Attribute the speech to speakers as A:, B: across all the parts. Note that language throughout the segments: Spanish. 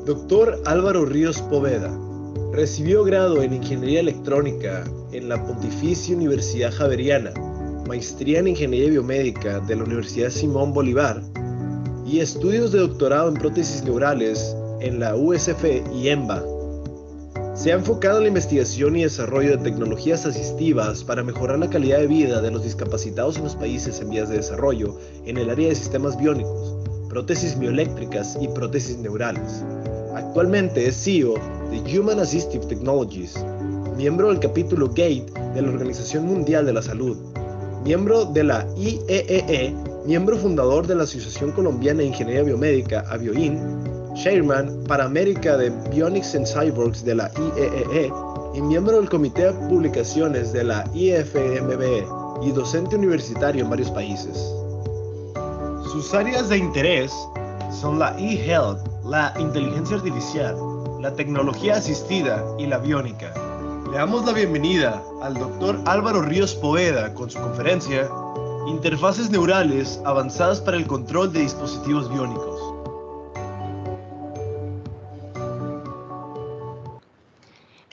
A: Doctor Álvaro Ríos Poveda recibió grado en Ingeniería Electrónica en la Pontificia Universidad Javeriana, maestría en Ingeniería Biomédica de la Universidad Simón Bolívar y estudios de doctorado en prótesis neurales en la USF y EMBA. Se ha enfocado en la investigación y desarrollo de tecnologías asistivas para mejorar la calidad de vida de los discapacitados en los países en vías de desarrollo en el área de sistemas biónicos, prótesis mioeléctricas y prótesis neurales. Actualmente es CEO de Human Assistive Technologies, miembro del capítulo GATE de la Organización Mundial de la Salud, miembro de la IEEE, miembro fundador de la Asociación Colombiana de Ingeniería Biomédica, ABIOIN, Chairman para América de Bionics and Cyborgs de la IEEE y miembro del Comité de Publicaciones de la IFMBE y docente universitario en varios países. Sus áreas de interés son la e-health, la inteligencia artificial, la tecnología asistida y la biónica. Le damos la bienvenida al Dr. Álvaro Ríos Poveda con su conferencia Interfaces neurales avanzadas para el control de dispositivos biónicos.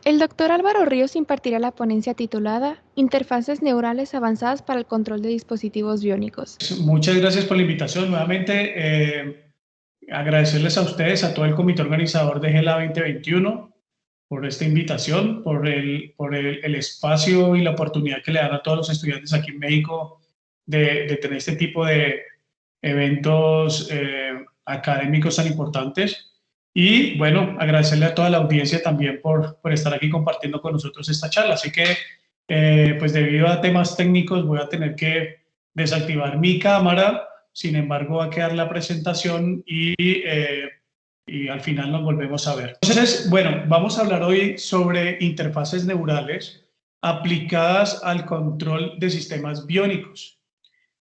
B: El doctor Álvaro Ríos impartirá la ponencia titulada Interfaces neurales avanzadas para el control de dispositivos biónicos.
C: Muchas gracias por la invitación. Nuevamente, agradecerles a ustedes, a todo el comité organizador de GELA 2021, por esta invitación, por el espacio y la oportunidad que le dan a todos los estudiantes aquí en México de tener este tipo de eventos académicos tan importantes. Y bueno, agradecerle a toda la audiencia también por estar aquí compartiendo con nosotros esta charla. Así que, pues debido a temas técnicos, voy a tener que desactivar mi cámara. Sin embargo, va a quedar la presentación y al final nos volvemos a ver. Entonces, bueno, vamos a hablar hoy sobre interfaces neurales aplicadas al control de sistemas biónicos.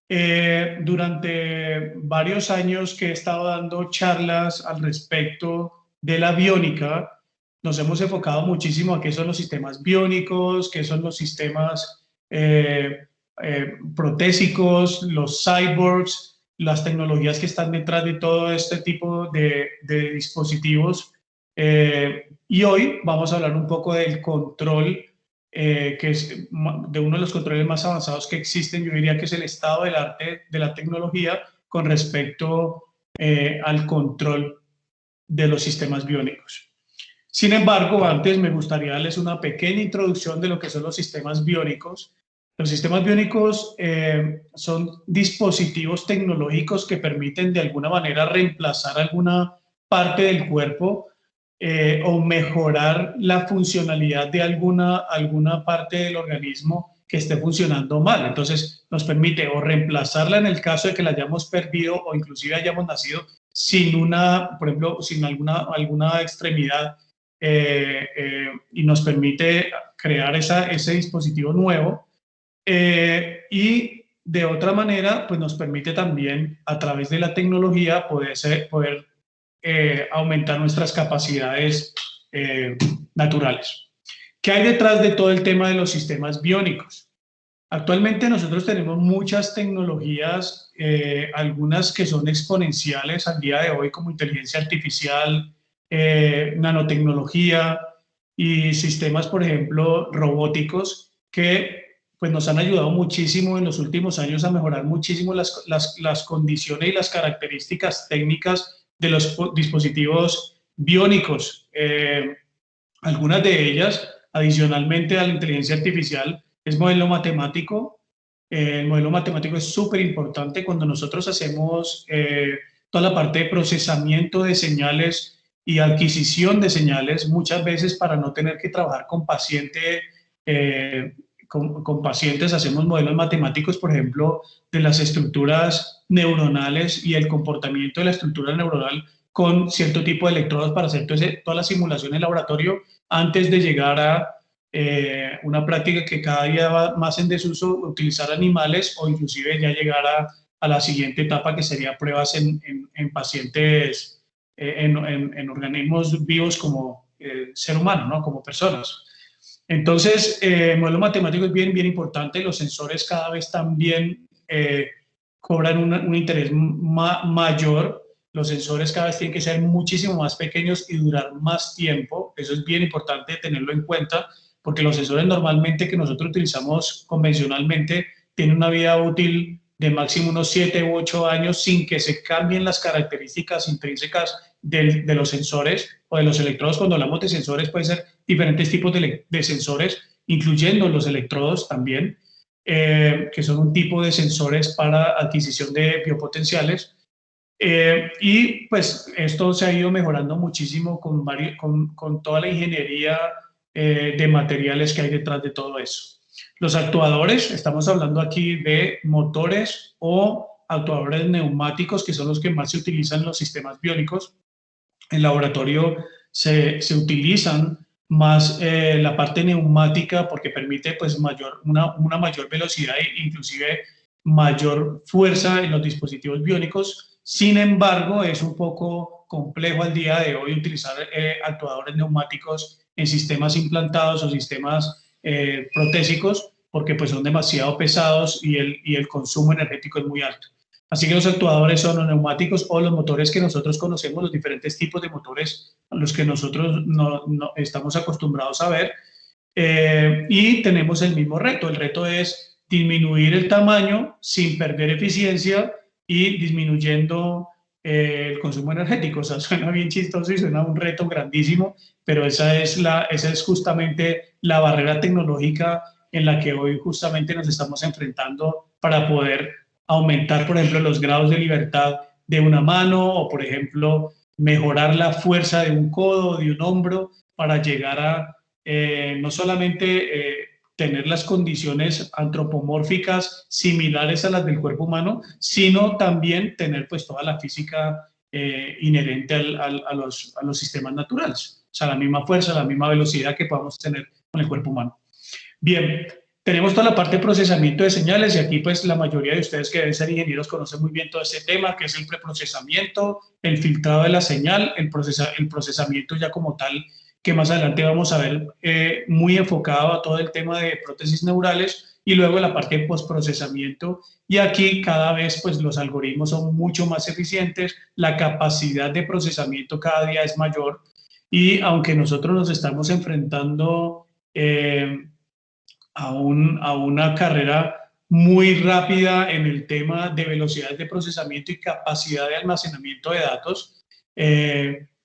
C: Durante varios años que he estado dando charlas al respecto de la biónica, nos hemos enfocado muchísimo a qué son los sistemas biónicos, qué son los sistemas protésicos, los cyborgs, las tecnologías que están detrás de todo este tipo de dispositivos. Y hoy vamos a hablar un poco del control que es de uno de los controles más avanzados que existen. Yo diría que es el estado del arte de la tecnología con respecto al control de los sistemas biónicos. Sin embargo, antes me gustaría darles una pequeña introducción de lo que son los sistemas biónicos. Los sistemas biónicos son dispositivos tecnológicos que permiten de alguna manera reemplazar alguna parte del cuerpo o mejorar la funcionalidad de alguna parte del organismo que esté funcionando mal. Entonces nos permite o reemplazarla en el caso de que la hayamos perdido o inclusive hayamos nacido sin por ejemplo, sin alguna extremidad y nos permite crear ese dispositivo nuevo y de otra manera pues nos permite también a través de la tecnología poder aumentar nuestras capacidades naturales. ¿Qué hay detrás de todo el tema de los sistemas biónicos? Actualmente nosotros tenemos muchas tecnologías, algunas que son exponenciales al día de hoy, como inteligencia artificial, nanotecnología y sistemas, por ejemplo, robóticos, que pues, nos han ayudado muchísimo en los últimos años a mejorar muchísimo las condiciones y las características técnicas de los dispositivos biónicos. Algunas de ellas, adicionalmente a la inteligencia artificial, es modelo matemático. El modelo matemático es súper importante cuando nosotros hacemos toda la parte de procesamiento de señales y adquisición de señales, muchas veces para no tener que trabajar con pacientes hacemos modelos matemáticos, por ejemplo, de las estructuras neuronales y el comportamiento de la estructura neuronal con cierto tipo de electrodos para hacer toda la simulación en laboratorio antes de llegar a una práctica que cada día va más en desuso, utilizar animales o inclusive ya llegar a la siguiente etapa que sería pruebas en pacientes, en organismos vivos como ser humano, ¿no? Como personas. Entonces, el modelo matemático es bien importante. Los sensores cada vez también cobran un interés mayor Los sensores cada vez tienen que ser muchísimo más pequeños y durar más tiempo. Eso es bien importante tenerlo en cuenta, porque los sensores normalmente que nosotros utilizamos convencionalmente tienen una vida útil de máximo unos 7 u 8 años sin que se cambien las características intrínsecas de los sensores o de los electrodos. Cuando hablamos de sensores, pueden ser diferentes tipos de sensores, incluyendo los electrodos también, que son un tipo de sensores para adquisición de biopotenciales. Y pues esto se ha ido mejorando muchísimo con toda la ingeniería de materiales que hay detrás de todo eso. Los actuadores, estamos hablando aquí de motores o actuadores neumáticos, que son los que más se utilizan en los sistemas biónicos. En laboratorio se utilizan más la parte neumática porque permite pues una mayor velocidad e inclusive mayor fuerza en los dispositivos biónicos. Sin embargo, es un poco complejo al día de hoy utilizar actuadores neumáticos en sistemas implantados o sistemas protésicos porque pues son demasiado pesados y el consumo energético es muy alto. Así que los actuadores son los neumáticos o los motores que nosotros conocemos, los diferentes tipos de motores a los que nosotros no estamos acostumbrados a ver. Y tenemos el mismo reto. El reto es disminuir el tamaño sin perder eficiencia y disminuyendo el consumo energético. O sea, suena bien chistoso y suena un reto grandísimo, pero esa es justamente la barrera tecnológica en la que hoy justamente nos estamos enfrentando para poder aumentar, por ejemplo, los grados de libertad de una mano o, por ejemplo, mejorar la fuerza de un codo o de un hombro para llegar a no solamente tener las condiciones antropomórficas similares a las del cuerpo humano, sino también tener pues toda la física inherente a los sistemas naturales. O sea, la misma fuerza, la misma velocidad que podamos tener con el cuerpo humano. Bien, tenemos toda la parte de procesamiento de señales y aquí pues la mayoría de ustedes que deben ser ingenieros conocen muy bien todo este tema, que es el preprocesamiento, el filtrado de la señal, el procesamiento ya como tal, que más adelante vamos a ver muy enfocado a todo el tema de prótesis neurales, y luego la parte de postprocesamiento. Y aquí cada vez pues los algoritmos son mucho más eficientes, la capacidad de procesamiento cada día es mayor, y aunque nosotros nos estamos enfrentando a una carrera muy rápida en el tema de velocidades de procesamiento y capacidad de almacenamiento de datos,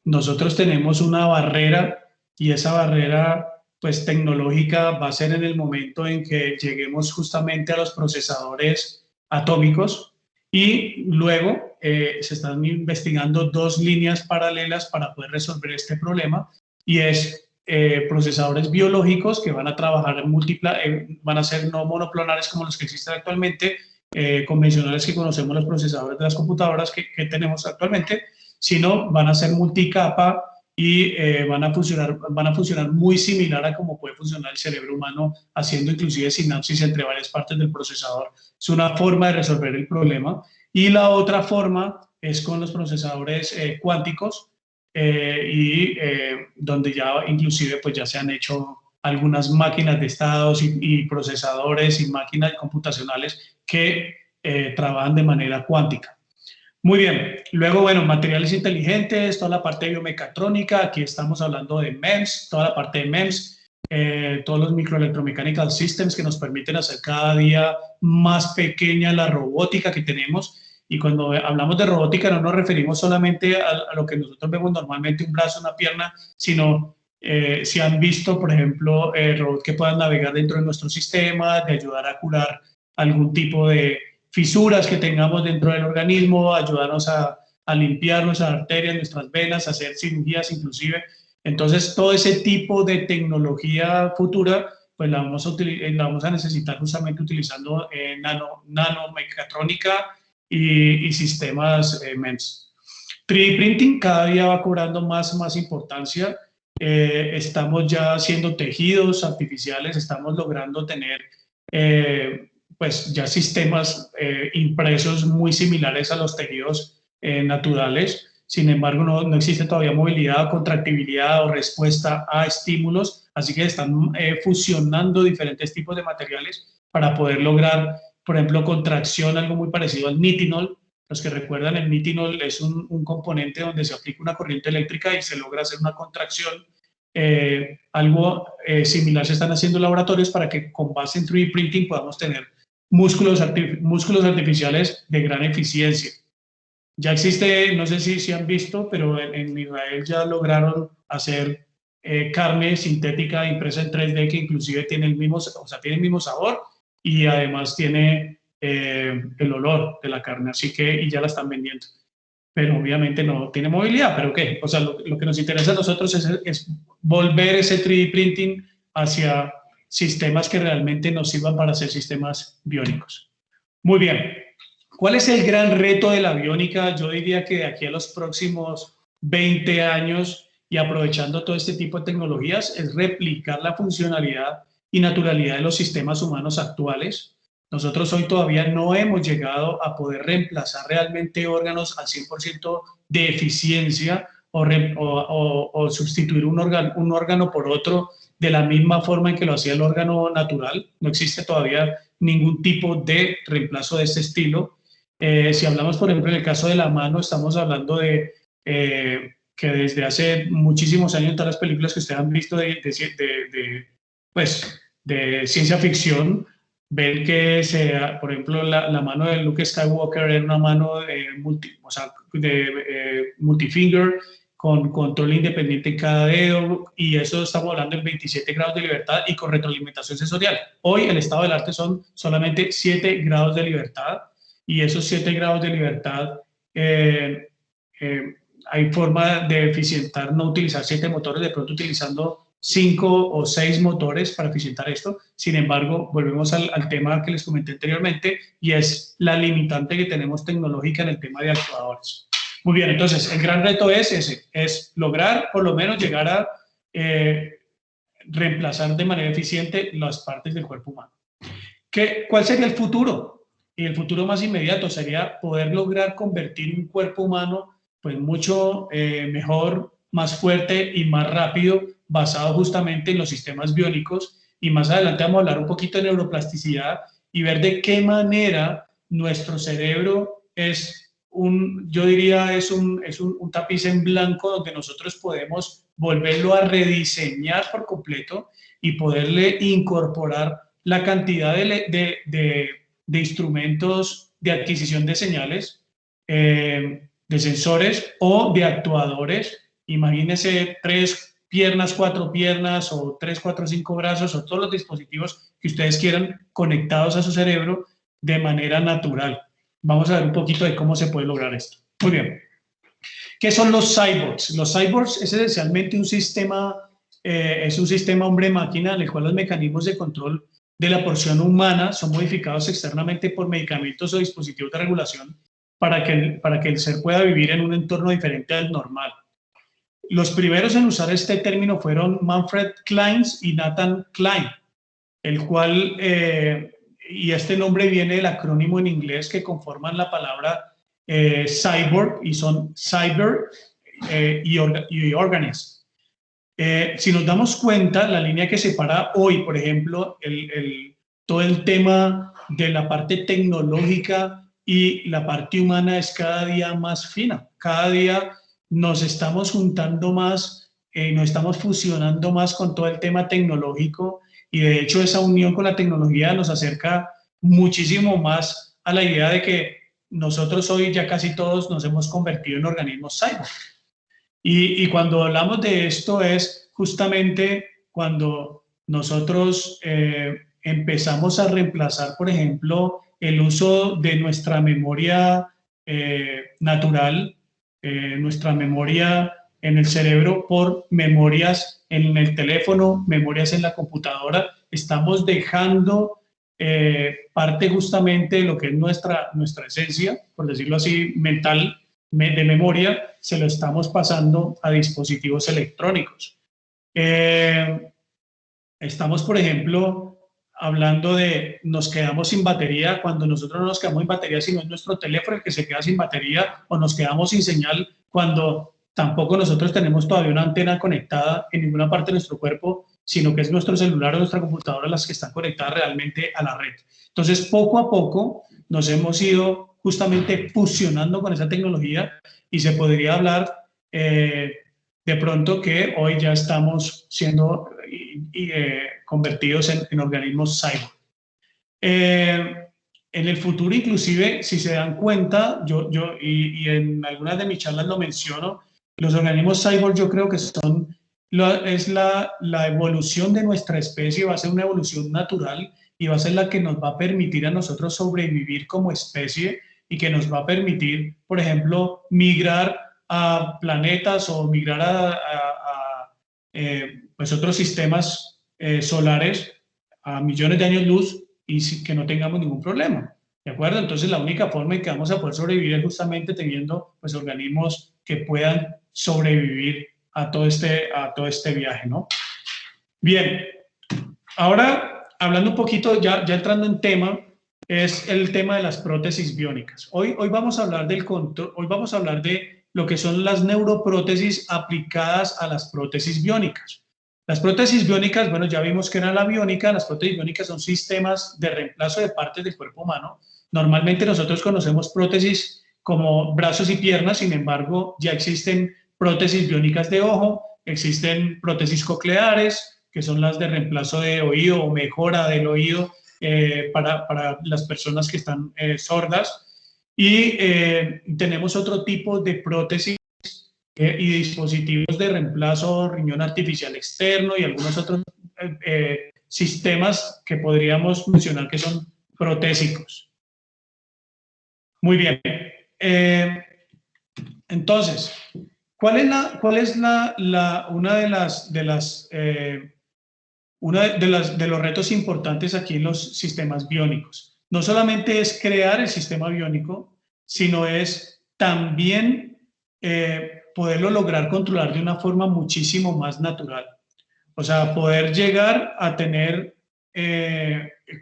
C: nosotros tenemos una barrera, y esa barrera pues tecnológica va a ser en el momento en que lleguemos justamente a los procesadores atómicos, y luego se están investigando dos líneas paralelas para poder resolver este problema, y es procesadores biológicos que van a trabajar van a ser no monoclonales como los que existen actualmente, convencionales que conocemos los procesadores de las computadoras que tenemos actualmente, sino van a ser multicapa y van a funcionar muy similar a cómo puede funcionar el cerebro humano, haciendo inclusive sinapsis entre varias partes del procesador. Es una forma de resolver el problema. Y la otra forma es con los procesadores cuánticos, donde ya inclusive pues ya se han hecho algunas máquinas de estados y procesadores y máquinas computacionales que trabajan de manera cuántica. Muy bien, luego, bueno, materiales inteligentes, toda la parte de biomecatrónica, aquí estamos hablando de MEMS, toda la parte de MEMS, todos los microelectromechanical systems que nos permiten hacer cada día más pequeña la robótica que tenemos. Y cuando hablamos de robótica no nos referimos solamente a lo que nosotros vemos normalmente, un brazo, una pierna, sino si han visto, por ejemplo, robots que puedan navegar dentro de nuestro sistema, de ayudar a curar algún tipo de fisuras que tengamos dentro del organismo, ayudarnos a limpiar nuestras arterias, nuestras venas, a hacer cirugías inclusive. Entonces, todo ese tipo de tecnología futura, pues la vamos a necesitar justamente utilizando nanomecatrónica y sistemas MEMS. 3D printing cada día va cobrando más importancia. Estamos ya haciendo tejidos artificiales, estamos logrando tener pues ya sistemas impresos muy similares a los tejidos naturales. Sin embargo, no existe todavía movilidad, contractibilidad o respuesta a estímulos, así que están fusionando diferentes tipos de materiales para poder lograr, por ejemplo, contracción, algo muy parecido al nitinol, Los que recuerdan, el nitinol es un componente donde se aplica una corriente eléctrica y se logra hacer una contracción. Algo similar se están haciendo laboratorios para que con base en 3D printing podamos tener músculos artificiales de gran eficiencia. Ya existe, no sé si han visto, pero en Israel ya lograron hacer carne sintética impresa en 3D que inclusive tiene el mismo sabor y además tiene el olor de la carne, así que y ya la están vendiendo. Pero obviamente no tiene movilidad, pero ¿qué? O sea, lo que nos interesa a nosotros es volver ese 3D printing hacia sistemas que realmente nos sirvan para hacer sistemas biónicos. Muy bien. ¿Cuál es el gran reto de la aviónica? Yo diría que de aquí a los próximos 20 años y aprovechando todo este tipo de tecnologías es replicar la funcionalidad y naturalidad de los sistemas humanos actuales. Nosotros hoy todavía no hemos llegado a poder reemplazar realmente órganos al 100% de eficiencia o sustituir un órgano por otro de la misma forma en que lo hacía el órgano natural. No existe todavía ningún tipo de reemplazo de este estilo. Si hablamos, por ejemplo, en el caso de la mano, estamos hablando de que desde hace muchísimos años, todas las películas que ustedes han visto de ciencia ficción, ven que, por ejemplo, la mano de Luke Skywalker era una mano multifinger, con control independiente en cada dedo, y eso estamos hablando de 27 grados de libertad y con retroalimentación sensorial. Hoy el estado del arte son solamente 7 grados de libertad, y esos 7 grados de libertad hay forma de eficientar, no utilizar 7 motores, de pronto utilizando 5 o 6 motores para eficientar esto. Sin embargo, volvemos al tema que les comenté anteriormente, y es la limitante que tenemos tecnológica en el tema de actuadores. Muy bien, entonces el gran reto es ese, es lograr por lo menos llegar a reemplazar de manera eficiente las partes del cuerpo humano. ¿Cuál sería el futuro? Y el futuro más inmediato sería poder lograr convertir un cuerpo humano pues mucho mejor, más fuerte y más rápido, basado justamente en los sistemas biónicos. Y más adelante vamos a hablar un poquito de neuroplasticidad y ver de qué manera nuestro cerebro es yo diría, es un tapiz en blanco donde nosotros podemos volverlo a rediseñar por completo y poderle incorporar la cantidad de instrumentos de adquisición de señales, de sensores o de actuadores. Imagínense 3 piernas, 4 piernas o 3, 4, 5 brazos o todos los dispositivos que ustedes quieran conectados a su cerebro de manera natural. Vamos a ver un poquito de cómo se puede lograr esto. Muy bien. ¿Qué son los cyborgs? Los cyborgs es esencialmente un sistema hombre-máquina en el cual los mecanismos de control de la porción humana son modificados externamente por medicamentos o dispositivos de regulación para que el ser pueda vivir en un entorno diferente al normal. Los primeros en usar este término fueron Manfred Clynes y Nathan Kline, el cual, y este nombre viene del acrónimo en inglés que conforman la palabra cyborg, y son cyber y organism. Si nos damos cuenta, la línea que separa hoy, por ejemplo, todo el tema de la parte tecnológica y la parte humana es cada día más fina. Cada día nos estamos juntando más, nos estamos fusionando más con todo el tema tecnológico, y de hecho esa unión con la tecnología nos acerca muchísimo más a la idea de que nosotros hoy ya casi todos nos hemos convertido en organismos cyborg. Y cuando hablamos de esto es justamente cuando nosotros empezamos a reemplazar, por ejemplo, el uso de nuestra memoria natural, nuestra memoria en el cerebro, por memorias en el teléfono, memorias en la computadora. Estamos dejando parte justamente de lo que es nuestra esencia, por decirlo así, mental, de memoria, se lo estamos pasando a dispositivos electrónicos. Estamos, por ejemplo, hablando de nos quedamos sin batería, cuando nosotros no nos quedamos sin batería, sino es nuestro teléfono el que se queda sin batería, o nos quedamos sin señal cuando tampoco nosotros tenemos todavía una antena conectada en ninguna parte de nuestro cuerpo, sino que es nuestro celular o nuestra computadora las que están conectadas realmente a la red. Entonces, poco a poco, nos hemos ido justamente fusionando con esa tecnología y se podría hablar de pronto que hoy ya estamos siendo convertidos en organismos cyborg. En el futuro, inclusive, si se dan cuenta, y en algunas de mis charlas lo menciono, los organismos cyborg yo creo que son la evolución de nuestra especie, va a ser una evolución natural y va a ser la que nos va a permitir a nosotros sobrevivir como especie y que nos va a permitir, por ejemplo, migrar a planetas o migrar a pues otros sistemas solares a millones de años luz y que no tengamos ningún problema, ¿de acuerdo? Entonces la única forma en que vamos a poder sobrevivir es justamente teniendo pues organismos que puedan sobrevivir a todo este viaje, ¿no? Bien, ahora hablando un poquito, ya entrando en tema, es el tema de las prótesis biónicas. Hoy vamos a hablar hoy vamos a hablar de lo que son las neuroprótesis aplicadas a las prótesis biónicas. Las prótesis biónicas, bueno, ya vimos que era la biónica. Las prótesis biónicas son sistemas de reemplazo de partes del cuerpo humano. Normalmente nosotros conocemos prótesis como brazos y piernas, sin embargo, ya existen prótesis biónicas de ojo, existen prótesis cocleares, que son las de reemplazo de oído o mejora del oído para las personas que están sordas. Y tenemos otro tipo de prótesis y dispositivos de reemplazo, riñón artificial externo y algunos otros sistemas que podríamos mencionar que son protésicos. Muy bien. Entonces, ¿cuál es una de los retos importantes aquí en los sistemas biónicos? No solamente es crear el sistema biónico, sino es también poderlo lograr controlar de una forma muchísimo más natural. O sea, poder llegar a tener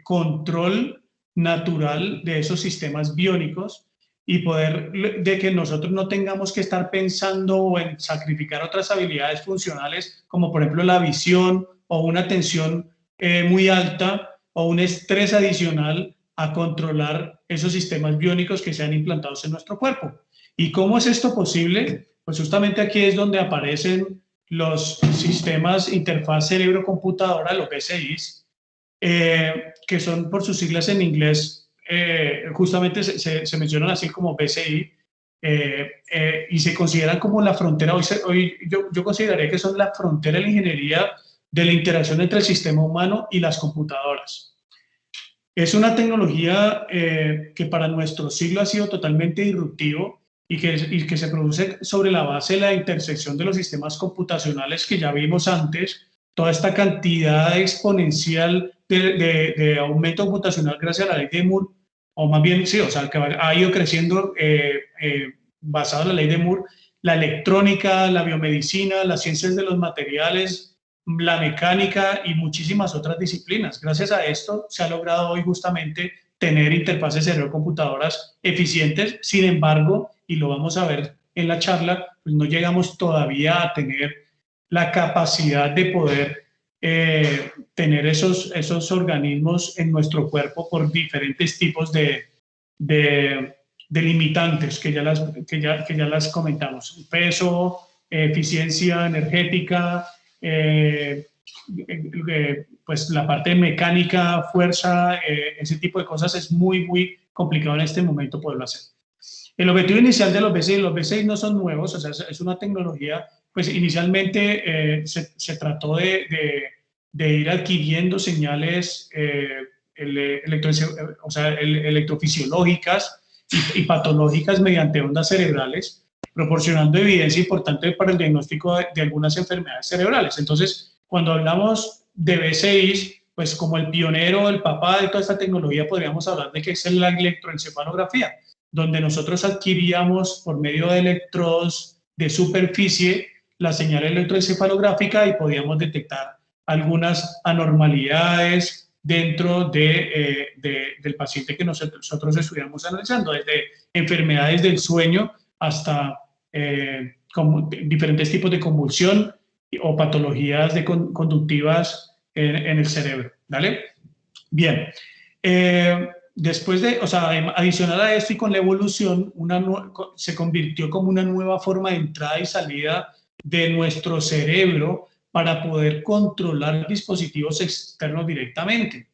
C: control natural de esos sistemas biónicos y poder de que nosotros no tengamos que estar pensando en sacrificar otras habilidades funcionales, como por ejemplo la visión o una tensión muy alta o un estrés adicional a controlar esos sistemas biónicos que sean implantados en nuestro cuerpo. ¿Y cómo es esto posible? Pues justamente aquí es donde aparecen los sistemas interfaz cerebro-computadora, los BCIs, que son por sus siglas en inglés, justamente se mencionan así como BCI, y se consideran como la frontera, hoy yo consideraría que son la frontera de la ingeniería de la interacción entre el sistema humano y las computadoras. Es una tecnología que para nuestro siglo ha sido totalmente disruptivo y que se produce sobre la base de la intersección de los sistemas computacionales que ya vimos antes, toda esta cantidad exponencial de aumento computacional gracias a la ley de Moore, o más bien, sí, o sea, que ha ido creciendo basado en la ley de Moore, la electrónica, la biomedicina, las ciencias de los materiales, la mecánica y muchísimas otras disciplinas. Gracias a esto se ha logrado hoy justamente tener interfaces cerebro-computadoras eficientes. Sin embargo, y lo vamos a ver en la charla, pues no llegamos todavía a tener la capacidad de poder tener esos organismos en nuestro cuerpo por diferentes tipos de limitantes que ya las comentamos. Peso, eficiencia energética, pues la parte mecánica, fuerza, ese tipo de cosas es muy complicado en este momento poderlo hacer. El objetivo inicial de los BCI no son nuevos, o sea, es una tecnología, pues inicialmente se trató de ir adquiriendo señales electrofisiológicas y patológicas mediante ondas cerebrales, proporcionando evidencia importante para el diagnóstico de algunas enfermedades cerebrales. Entonces, cuando hablamos de BCIs, pues como el pionero, el papá de toda esta tecnología, podríamos hablar de que es la electroencefalografía, donde nosotros adquiríamos por medio de electrodos de superficie la señal electroencefalográfica y podíamos detectar algunas anormalidades dentro del paciente que nosotros estuviéramos analizando, desde enfermedades del sueño hasta diferentes tipos de convulsión o patologías conductivas en el cerebro, ¿vale? Bien, después de, o sea, adicional a esto y con la evolución, se convirtió como una nueva forma de entrada y salida de nuestro cerebro para poder controlar dispositivos externos directamente.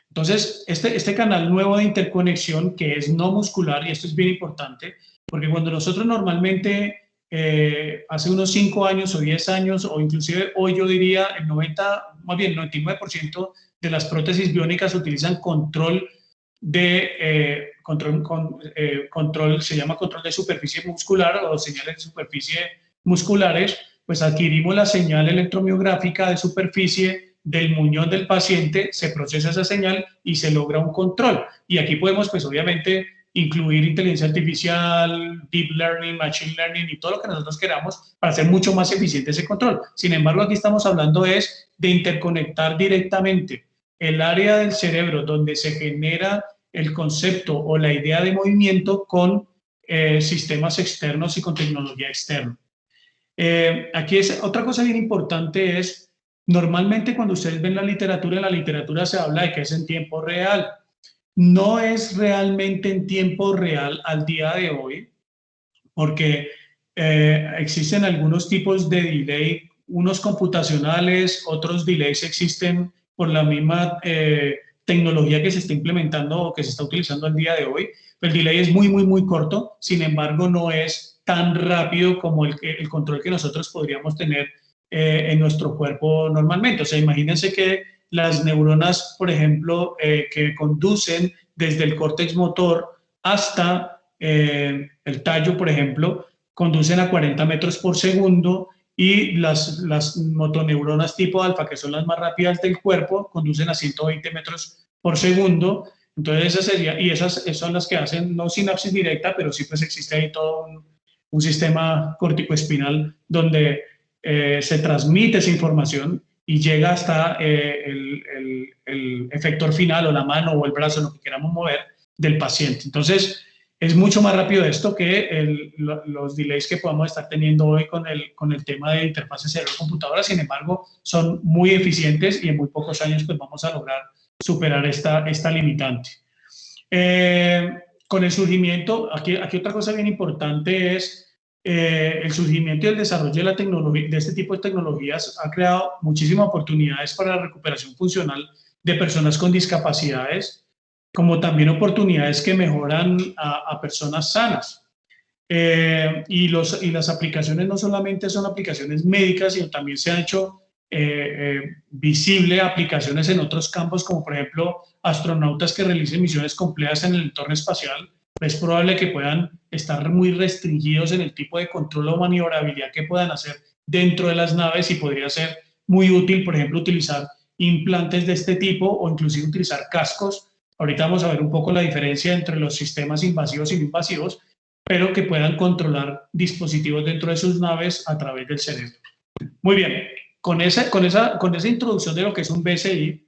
C: Entonces, este canal nuevo de interconexión, que es no muscular, y esto es bien importante, porque cuando nosotros normalmente, hace unos 5 años o 10 años, o inclusive hoy yo diría el 90, más bien 99% de las prótesis biónicas utilizan control control, se llama control de superficie muscular o señales de superficie musculares, pues adquirimos la señal electromiográfica de superficie del muñón del paciente, se procesa esa señal y se logra un control. Y aquí podemos, pues obviamente, incluir inteligencia artificial, deep learning, machine learning y todo lo que nosotros queramos para hacer mucho más eficiente ese control. Sin embargo, aquí estamos hablando de interconectar directamente el área del cerebro donde se genera el concepto o la idea de movimiento con sistemas externos y con tecnología externa. Aquí es otra cosa bien importante es, normalmente cuando ustedes ven la literatura, en la literatura se habla de que es en tiempo real. No es realmente en tiempo real al día de hoy, porque existen algunos tipos de delay, unos computacionales, otros delays existen por la misma tecnología que se está implementando o que se está utilizando al día de hoy. El delay es muy corto, sin embargo no es tan rápido como el control que nosotros podríamos tener en nuestro cuerpo normalmente. O sea, imagínense que las neuronas, por ejemplo, que conducen desde el córtex motor hasta el tallo, por ejemplo, conducen a 40 metros por segundo y las motoneuronas tipo alfa, que son las más rápidas del cuerpo, conducen a 120 metros por segundo. Entonces, esas son las que hacen, no sinapsis directa, pero sí pues existe ahí todo un sistema corticoespinal donde se transmite esa información y llega hasta el efector final o la mano o el brazo, lo que queramos mover, del paciente. Entonces, es mucho más rápido esto que los delays que podamos estar teniendo hoy con el tema de interfaz cerebro-computadora. Sin embargo, son muy eficientes y en muy pocos años pues vamos a lograr superar esta limitante. Con el surgimiento, aquí otra cosa bien importante es el surgimiento y el desarrollo de la tecnología, de este tipo de tecnologías ha creado muchísimas oportunidades para la recuperación funcional de personas con discapacidades, como también oportunidades que mejoran a personas sanas. Y las aplicaciones no solamente son aplicaciones médicas, sino también se han hecho visible aplicaciones en otros campos, como por ejemplo astronautas que realicen misiones complejas en el entorno espacial. Es probable que puedan estar muy restringidos en el tipo de control o maniobrabilidad que puedan hacer dentro de las naves y podría ser muy útil, por ejemplo, utilizar implantes de este tipo o inclusive utilizar cascos. Ahorita vamos a ver un poco la diferencia entre los sistemas invasivos y no invasivos, pero que puedan controlar dispositivos dentro de sus naves a través del cerebro. Muy bien, con esa introducción de lo que es un BCI,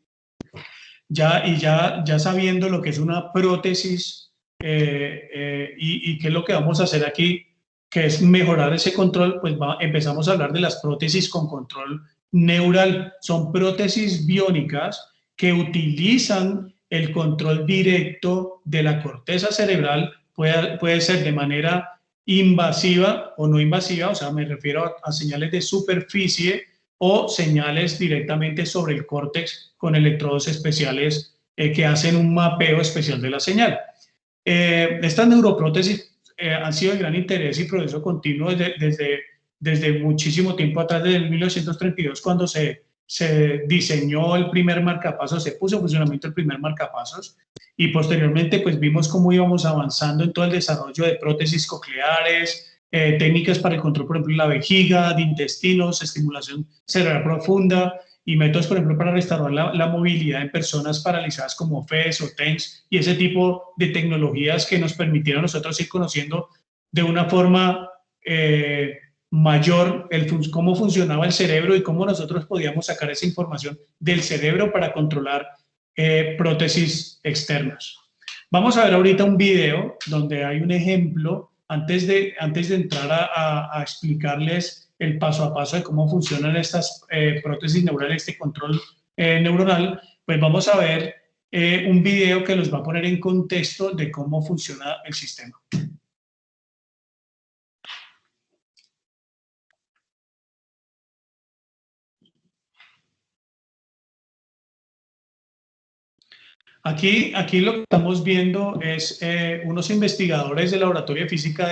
C: ya sabiendo lo que es una prótesis y qué es lo que vamos a hacer aquí, que es mejorar ese control, pues empezamos a hablar de las prótesis con control neural. Son prótesis biónicas que utilizan el control directo de la corteza cerebral, puede ser de manera invasiva o no invasiva, o sea, me refiero a señales de superficie o señales directamente sobre el córtex con electrodos especiales que hacen un mapeo especial de la señal. Estas neuroprótesis han sido de gran interés y progreso continuo desde muchísimo tiempo atrás, desde 1932, cuando se diseñó el primer marcapasos, se puso en funcionamiento el primer marcapasos, y posteriormente pues vimos cómo íbamos avanzando en todo el desarrollo de prótesis cocleares, técnicas para el control, por ejemplo, de la vejiga, de intestinos, estimulación cerebral profunda, y métodos, por ejemplo, para restaurar la movilidad en personas paralizadas como FES o TENS, y ese tipo de tecnologías que nos permitieron a nosotros ir conociendo de una forma mayor cómo funcionaba el cerebro y cómo nosotros podíamos sacar esa información del cerebro para controlar prótesis externas. Vamos a ver ahorita un video donde hay un ejemplo, antes de entrar a explicarles el paso a paso de cómo funcionan estas prótesis neurales, este control neuronal, pues vamos a ver un video que los va a poner en contexto de cómo funciona el sistema. Aquí lo que estamos viendo es unos investigadores del laboratorio de física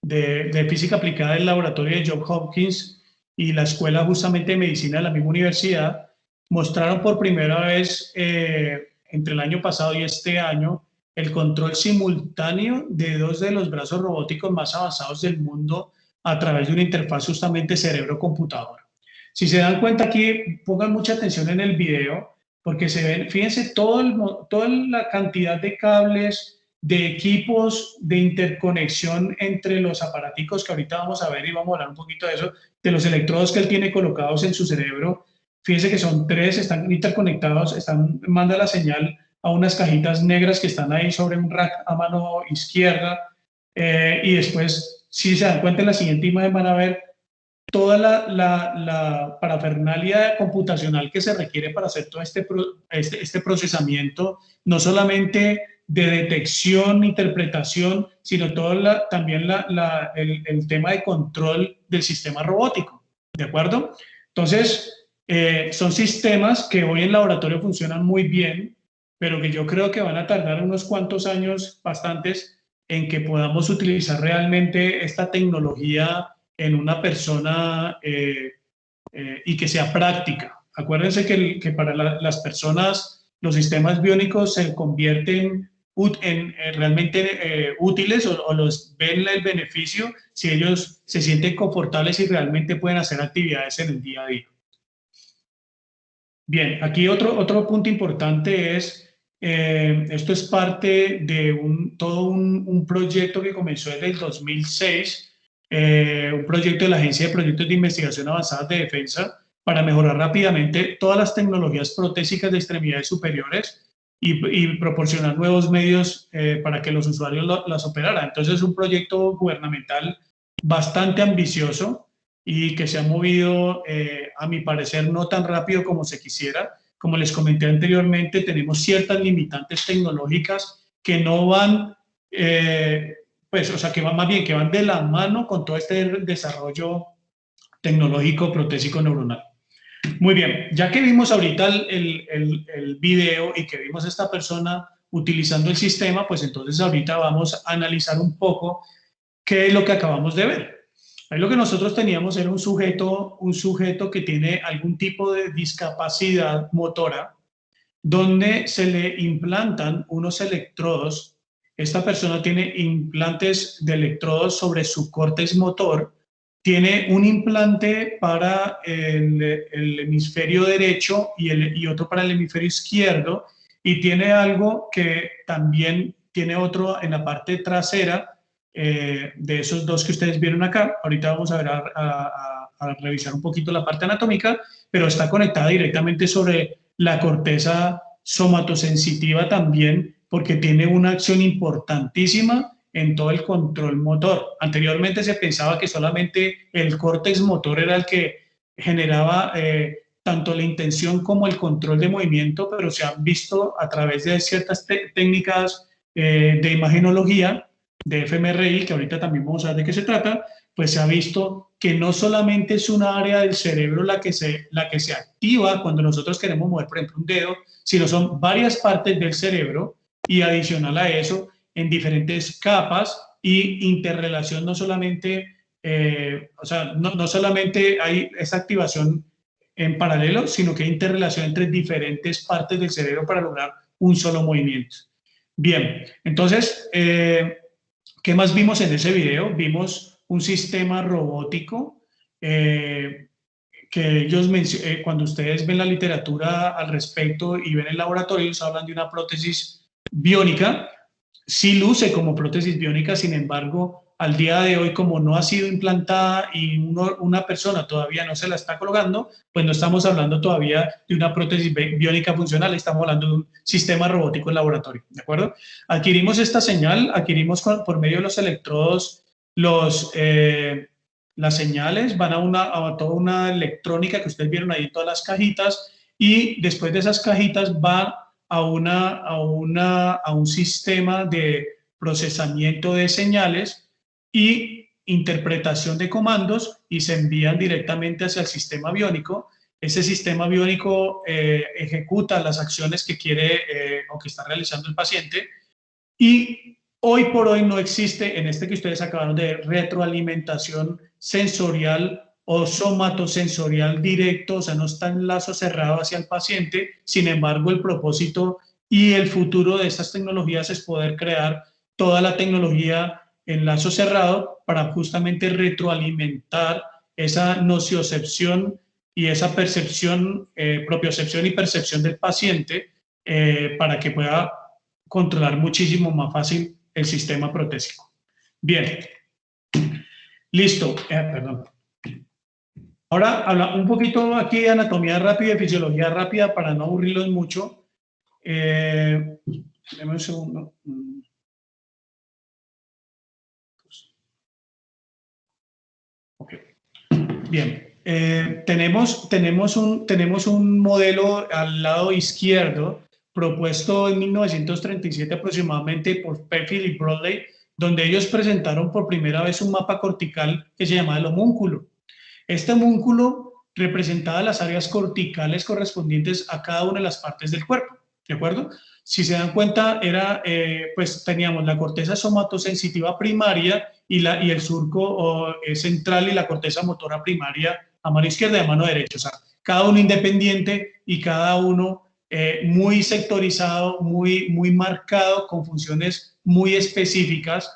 C: de física aplicada del laboratorio de Johns Hopkins y la escuela justamente de medicina de la misma universidad mostraron por primera vez entre el año pasado y este año el control simultáneo de 2 de los brazos robóticos más avanzados del mundo a través de una interfaz justamente cerebro-computador. Si se dan cuenta aquí, pongan mucha atención en el video, porque se ven, fíjense, toda la cantidad de cables, de equipos, de interconexión entre los aparaticos que ahorita vamos a ver y vamos a hablar un poquito de eso, de los electrodos que él tiene colocados en su cerebro. Fíjense que son 3, están interconectados, manda la señal a unas cajitas negras que están ahí sobre un rack a mano izquierda. Y después, si se dan cuenta, en la siguiente imagen van a ver toda la parafernalia computacional que se requiere para hacer todo este procesamiento, no solamente de detección, interpretación, sino también el tema de control del sistema robótico, ¿de acuerdo? Entonces, son sistemas que hoy en laboratorio funcionan muy bien, pero que yo creo que van a tardar unos cuantos años, bastantes, en que podamos utilizar realmente esta tecnología en una persona y que sea práctica. Acuérdense que para las personas los sistemas biónicos se convierten en realmente útiles o los ven el beneficio si ellos se sienten confortables y realmente pueden hacer actividades en el día a día. Bien, aquí otro punto importante es, esto es parte de todo un proyecto que comenzó desde el 2006, un proyecto de la Agencia de Proyectos de Investigación Avanzadas de Defensa para mejorar rápidamente todas las tecnologías protésicas de extremidades superiores y proporcionar nuevos medios para que los usuarios las operaran. Entonces es un proyecto gubernamental bastante ambicioso y que se ha movido, a mi parecer, no tan rápido como se quisiera. Como les comenté anteriormente, tenemos ciertas limitantes tecnológicas que no van, que van más bien, que van de la mano con todo este desarrollo tecnológico protésico neuronal. Muy bien, ya que vimos ahorita el video y que vimos a esta persona utilizando el sistema, pues entonces ahorita vamos a analizar un poco qué es lo que acabamos de ver. Ahí lo que nosotros teníamos era un sujeto que tiene algún tipo de discapacidad motora, donde se le implantan unos electrodos. Esta persona tiene implantes de electrodos sobre su córtex motor, tiene un implante para el hemisferio derecho y otro para el hemisferio izquierdo, y tiene algo que también tiene otro en la parte trasera, de esos 2 que ustedes vieron acá. Ahorita vamos a ver a revisar un poquito la parte anatómica, pero está conectada directamente sobre la corteza somatosensitiva también, porque tiene una acción importantísima en todo el control motor. Anteriormente se pensaba que solamente el córtex motor era el que generaba tanto la intención como el control de movimiento, pero se han visto a través de ciertas técnicas de imagenología, de fMRI, que ahorita también vamos a ver de qué se trata, pues se ha visto que no solamente es una área del cerebro la que se activa cuando nosotros queremos mover, por ejemplo, un dedo, sino son varias partes del cerebro, y adicional a eso, en diferentes capas y interrelación, no solamente, no solamente hay esa activación en paralelo, sino que hay interrelación entre diferentes partes del cerebro para lograr un solo movimiento. Bien, entonces, ¿qué más vimos en ese video? Vimos un sistema robótico que ellos cuando ustedes ven la literatura al respecto y ven el laboratorio, ellos hablan de una prótesis biónica. Sí luce como prótesis biónica, sin embargo, al día de hoy, como no ha sido implantada y una persona todavía no se la está colocando, pues no estamos hablando todavía de una prótesis biónica funcional, estamos hablando de un sistema robótico en laboratorio, ¿de acuerdo? Adquirimos esta señal, por medio de los electrodos, las señales van a toda una electrónica que ustedes vieron ahí en todas las cajitas, y después de esas cajitas va a un sistema de procesamiento de señales y interpretación de comandos, y se envían directamente hacia el sistema aviónico. Ese sistema aviónico ejecuta las acciones que quiere o que está realizando el paciente, y hoy por hoy no existe, en este que ustedes acabaron de retroalimentación sensorial o somatosensorial directo, o sea, no está en lazo cerrado hacia el paciente. Sin embargo, el propósito y el futuro de estas tecnologías es poder crear toda la tecnología en lazo cerrado para justamente retroalimentar esa nociocepción y esa percepción, propiocepción y percepción del paciente, para que pueda controlar muchísimo más fácil el sistema protésico. Bien, listo, perdón. Ahora habla un poquito aquí de anatomía rápida y de fisiología rápida para no aburrirlos mucho. Deme un segundo. Okay. Bien, tenemos un modelo al lado izquierdo propuesto en 1937 aproximadamente por Penfield y Brodley, donde ellos presentaron por primera vez un mapa cortical que se llamaba el homúnculo. Este homúnculo representaba las áreas corticales correspondientes a cada una de las partes del cuerpo, ¿de acuerdo? Si se dan cuenta, pues teníamos la corteza somatosensitiva primaria y el surco central y la corteza motora primaria a mano izquierda y a mano derecha. O sea, cada uno independiente y cada uno muy sectorizado, muy marcado, con funciones muy específicas.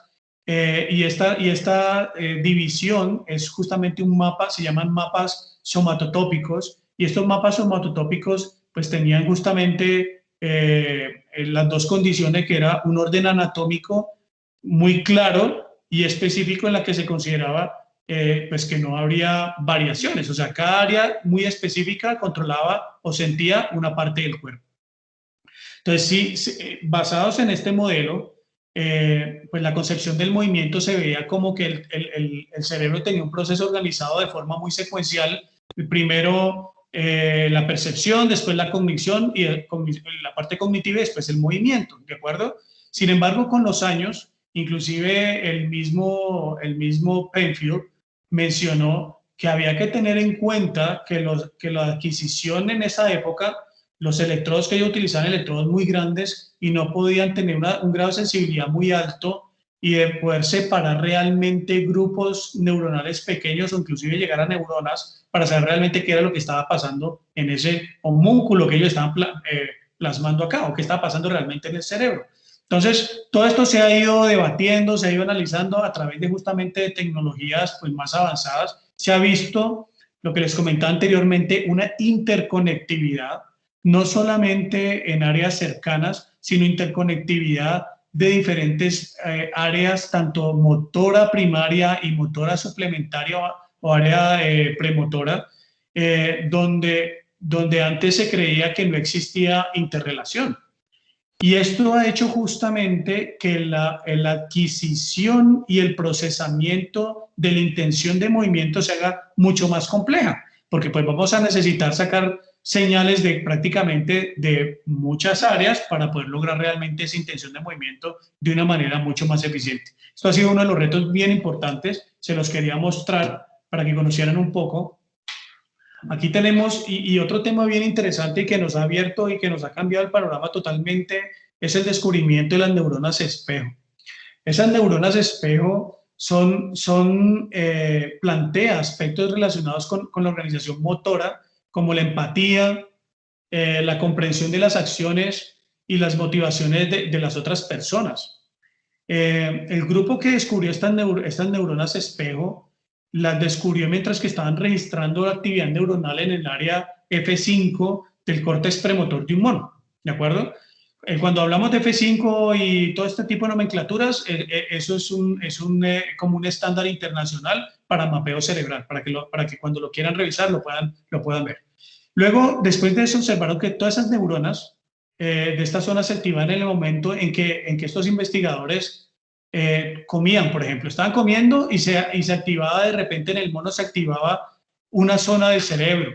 C: Y esta división es justamente un mapa, se llaman mapas somatotópicos, y estos mapas somatotópicos pues tenían justamente las dos condiciones, que era un orden anatómico muy claro y específico en la que se consideraba pues que no habría variaciones, o sea, cada área muy específica controlaba o sentía una parte del cuerpo. Entonces, sí, basados en este modelo, pues la concepción del movimiento se veía como que el cerebro tenía un proceso organizado de forma muy secuencial. Primero la percepción, después la cognición y la parte cognitiva, y después el movimiento, ¿de acuerdo? Sin embargo, con los años, inclusive el mismo Penfield mencionó que había que tener en cuenta que la adquisición en esa época, los electrodos que ellos utilizaban, electrodos muy grandes, y no podían tener un grado de sensibilidad muy alto y de poder separar realmente grupos neuronales pequeños o inclusive llegar a neuronas para saber realmente qué era lo que estaba pasando en ese homúnculo que ellos estaban plasmando acá, o qué estaba pasando realmente en el cerebro. Entonces, todo esto se ha ido debatiendo, se ha ido analizando a través de justamente tecnologías pues, más avanzadas. Se ha visto, lo que les comentaba anteriormente, una interconectividad, no solamente en áreas cercanas, sino interconectividad de diferentes áreas, tanto motora primaria y motora suplementaria o área premotora, donde antes se creía que no existía interrelación. Y esto ha hecho justamente que la adquisición y el procesamiento de la intención de movimiento se haga mucho más compleja, porque pues vamos a necesitar sacar señales de prácticamente de muchas áreas para poder lograr realmente esa intención de movimiento de una manera mucho más eficiente. Esto ha sido uno de los retos bien importantes, se los quería mostrar para que conocieran un poco. Aquí tenemos, y otro tema bien interesante que nos ha abierto y que nos ha cambiado el panorama totalmente, es el descubrimiento de las neuronas espejo. Esas neuronas espejo plantea aspectos relacionados con la organización motora, como la empatía, la comprensión de las acciones y las motivaciones de las otras personas. El grupo que descubrió estas neuronas espejo las descubrió mientras que estaban registrando la actividad neuronal en el área F5 del córtex premotor de un mono, ¿de acuerdo? Cuando hablamos de F5 y todo este tipo de nomenclaturas, eso es como un estándar internacional para mapeo cerebral, para que cuando lo quieran revisar lo puedan ver. Luego, después de eso, observaron que todas esas neuronas de esta zona se activan en el momento en que estos investigadores comían, por ejemplo. Estaban comiendo y se activaba de repente en el mono, se activaba una zona del cerebro.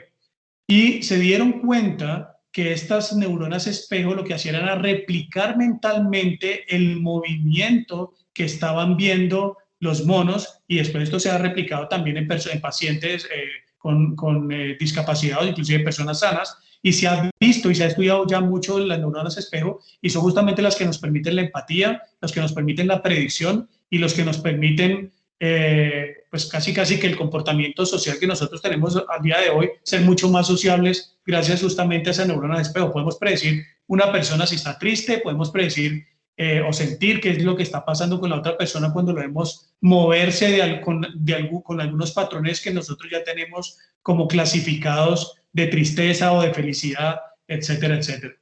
C: Y se dieron cuenta que estas neuronas espejo lo que hacían era replicar mentalmente el movimiento que estaban viendo los monos, y después esto se ha replicado también en pacientes con discapacidad o inclusive personas sanas, y se ha visto y se ha estudiado ya mucho las neuronas espejo, y son justamente las que nos permiten la empatía, las que nos permiten la predicción y los que nos permiten pues casi que el comportamiento social que nosotros tenemos al día de hoy, ser mucho más sociables gracias justamente a esa neurona de espejo. Podemos predecir una persona si está triste, podemos predecir o sentir qué es lo que está pasando con la otra persona cuando lo vemos moverse con algunos patrones que nosotros ya tenemos como clasificados de tristeza o de felicidad, etcétera, etcétera.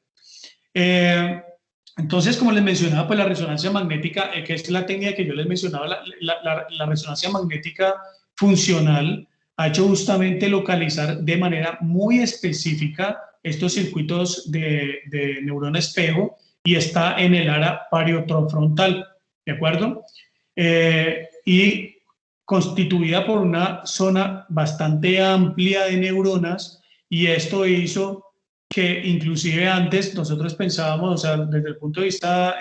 C: Entonces, como les mencionaba, pues la resonancia magnética, que es la técnica que yo les mencionaba, la resonancia magnética funcional, ha hecho justamente localizar de manera muy específica estos circuitos de neurona espejo, y está en el área parietrofrontal, ¿de acuerdo? Y constituida por una zona bastante amplia de neuronas, y esto hizo que inclusive antes nosotros pensábamos, o sea, desde el punto de vista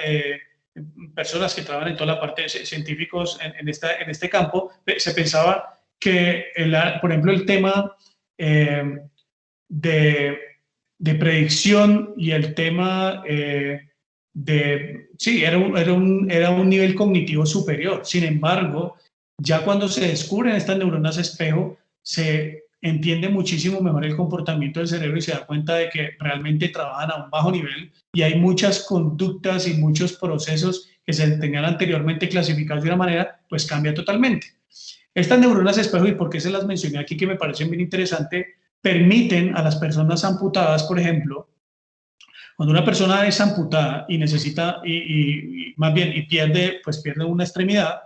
C: personas que trabajan en toda la parte de científicos en este campo, se pensaba que, por ejemplo, el tema de predicción y el tema sí, era un nivel cognitivo superior. Sin embargo, ya cuando se descubren estas neuronas espejo, se entiende muchísimo mejor el comportamiento del cerebro y se da cuenta de que realmente trabajan a un bajo nivel, y hay muchas conductas y muchos procesos que se tenían anteriormente clasificados de una manera, pues cambia totalmente. Estas neuronas espejo, y por qué se las mencioné aquí que me parecen bien interesantes, permiten a las personas amputadas, por ejemplo, cuando una persona es amputada y necesita, más bien, pierde una extremidad,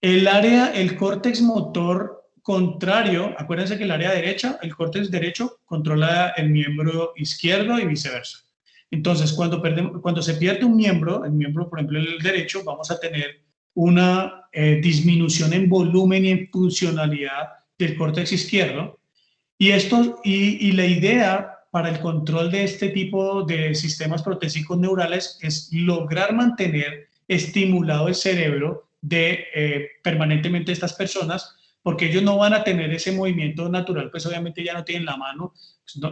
C: el córtex motor contrario, acuérdense que el área derecha, el córtex derecho, controla el miembro izquierdo y viceversa. Entonces, cuando se pierde un miembro, el miembro, por ejemplo, el derecho, vamos a tener una disminución en volumen y en funcionalidad del córtex izquierdo. Y la idea para el control de este tipo de sistemas protésicos neurales es lograr mantener estimulado el cerebro permanentemente estas personas, porque ellos no van a tener ese movimiento natural, pues obviamente ya no tienen la mano,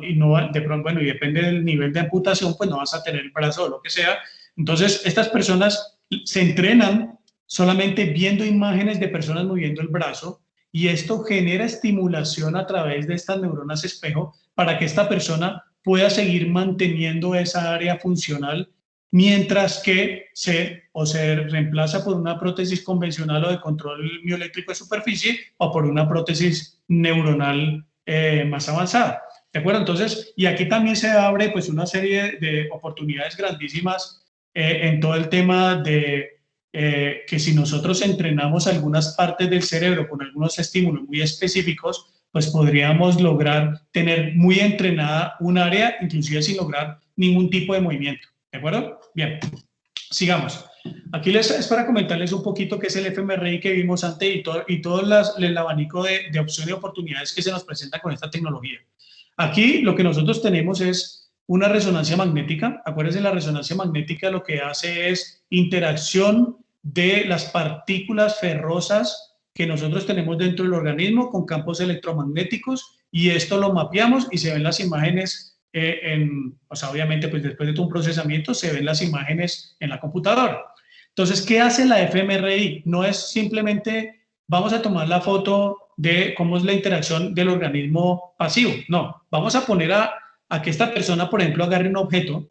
C: y y depende del nivel de amputación, pues no vas a tener el brazo o lo que sea. Entonces, estas personas se entrenan solamente viendo imágenes de personas moviendo el brazo, y esto genera estimulación a través de estas neuronas espejo para que esta persona pueda seguir manteniendo esa área funcional, mientras que se reemplaza por una prótesis convencional o de control mioeléctrico de superficie, o por una prótesis neuronal más avanzada. ¿De acuerdo? Entonces, y aquí también se abre pues una serie de oportunidades grandísimas en todo el tema de que si nosotros entrenamos algunas partes del cerebro con algunos estímulos muy específicos, pues podríamos lograr tener muy entrenada un área, inclusive sin lograr ningún tipo de movimiento. ¿De acuerdo? Bien, sigamos. Aquí es para comentarles un poquito qué es el fMRI que vimos antes y todo el abanico de opciones y oportunidades que se nos presentan con esta tecnología. Aquí lo que nosotros tenemos es una resonancia magnética. Acuérdense, la resonancia magnética lo que hace es interacción de las partículas ferrosas que nosotros tenemos dentro del organismo con campos electromagnéticos, y esto lo mapeamos y se ven las imágenes o sea, obviamente pues después de un procesamiento se ven las imágenes en la computadora. Entonces, ¿qué hace la fMRI? No es simplemente vamos a tomar la foto de cómo es la interacción del organismo pasivo, no, vamos a poner a que esta persona, por ejemplo, agarre un objeto,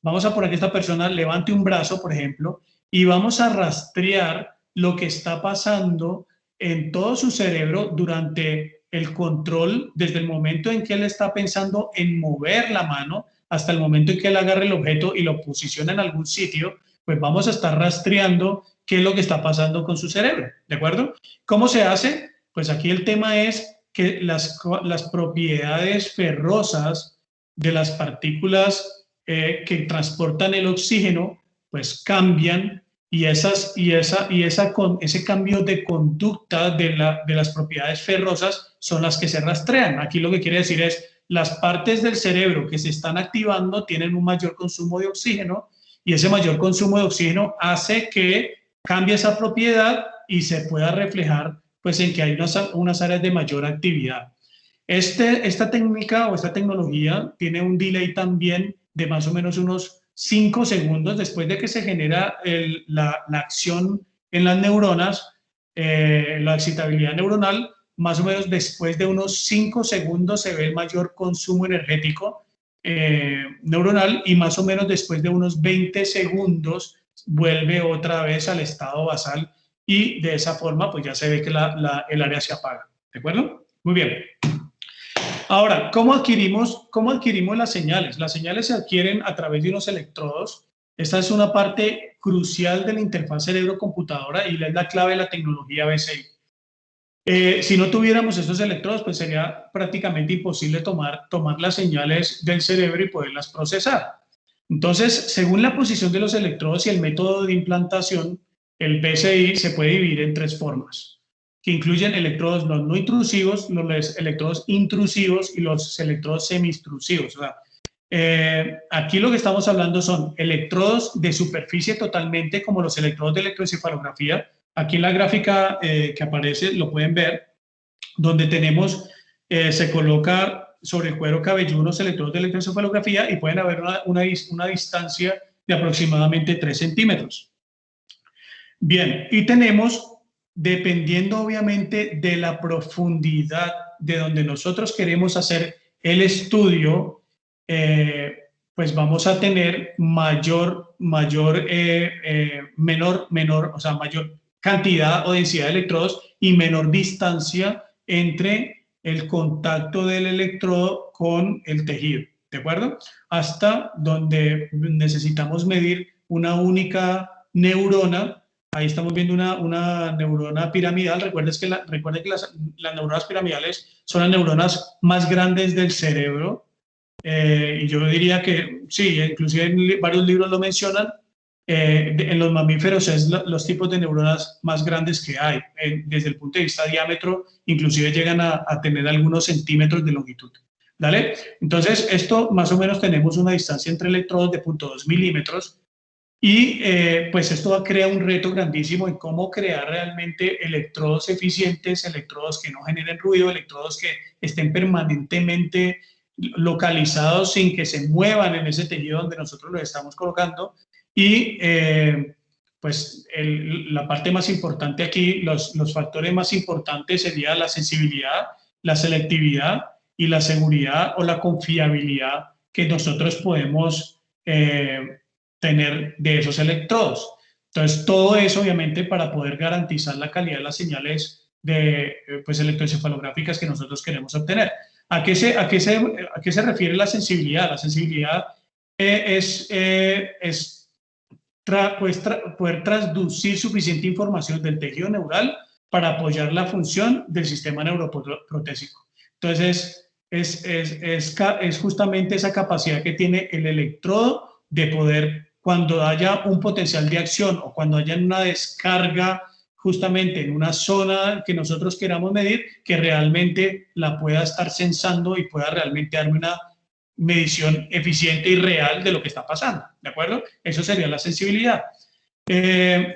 C: vamos a poner que esta persona levante un brazo, por ejemplo, y vamos a rastrear lo que está pasando en todo su cerebro durante el control, desde el momento en que él está pensando en mover la mano hasta el momento en que él agarre el objeto y lo posiciona en algún sitio, pues vamos a estar rastreando qué es lo que está pasando con su cerebro, ¿de acuerdo? ¿Cómo se hace? Pues aquí el tema es que las propiedades ferrosas de las partículas que transportan el oxígeno, pues cambian, y ese cambio de conducta de las propiedades ferrosas son las que se rastrean. Aquí lo que quiere decir es las partes del cerebro que se están activando tienen un mayor consumo de oxígeno y ese mayor consumo de oxígeno hace que cambie esa propiedad y se pueda reflejar pues, en que hay unas áreas de mayor actividad. Esta técnica o esta tecnología tiene un delay también de más o menos unos 5 segundos después de que se genera la acción en las neuronas, la excitabilidad neuronal. Más o menos después de unos 5 segundos se ve el mayor consumo energético neuronal y más o menos después de unos 20 segundos vuelve otra vez al estado basal y de esa forma pues ya se ve que el área se apaga. ¿De acuerdo? Muy bien. Ahora, ¿cómo adquirimos las señales? Las señales se adquieren a través de unos electrodos. Esta es una parte crucial de la interfaz cerebro-computadora y es la clave de la tecnología BCI. Si no tuviéramos estos electrodos, pues sería prácticamente imposible tomar las señales del cerebro y poderlas procesar. Entonces, según la posición de los electrodos y el método de implantación, el BCI se puede dividir en 3 formas, que incluyen electrodos no intrusivos, los electrodos intrusivos y los electrodos semi-intrusivos. O sea, aquí lo que estamos hablando son electrodos de superficie totalmente, como los electrodos de electroencefalografía. Aquí en la gráfica que aparece lo pueden ver, donde tenemos, se coloca sobre el cuero cabelludo unos electrodos de electroencefalografía y pueden haber una distancia de aproximadamente 3 centímetros. Bien, y tenemos, dependiendo obviamente de la profundidad de donde nosotros queremos hacer el estudio, pues vamos a tener mayor cantidad o densidad de electrodos y menor distancia entre el contacto del electrodo con el tejido, ¿de acuerdo? Hasta donde necesitamos medir una única neurona. Ahí estamos viendo una neurona piramidal. Recuerden que las neuronas piramidales son las neuronas más grandes del cerebro. Y yo diría que sí, inclusive en varios libros lo mencionan. En los mamíferos es los tipos de neuronas más grandes que hay. Desde el punto de vista de diámetro, inclusive llegan a tener algunos centímetros de longitud. ¿Vale? Entonces, esto más o menos tenemos una distancia entre electrodos de 0.2 milímetros. Y pues esto crea un reto grandísimo en cómo crear realmente electrodos eficientes, electrodos que no generen ruido, electrodos que estén permanentemente localizados sin que se muevan en ese tejido donde nosotros los estamos colocando. Y pues la parte más importante aquí, los factores más importantes serían la sensibilidad, la selectividad y la seguridad o la confiabilidad que nosotros podemos tener de esos electrodos. Entonces, todo eso obviamente para poder garantizar la calidad de las señales pues, electroencefalográficas que nosotros queremos obtener. ¿A qué se refiere la sensibilidad? La sensibilidad poder transducir suficiente información del tejido neural para apoyar la función del sistema neuroprotésico. Entonces, es justamente esa capacidad que tiene el electrodo de poder, cuando haya un potencial de acción o cuando haya una descarga justamente en una zona que nosotros queramos medir, que realmente la pueda estar sensando y pueda realmente darme una medición eficiente y real de lo que está pasando, ¿de acuerdo? Eso sería la sensibilidad.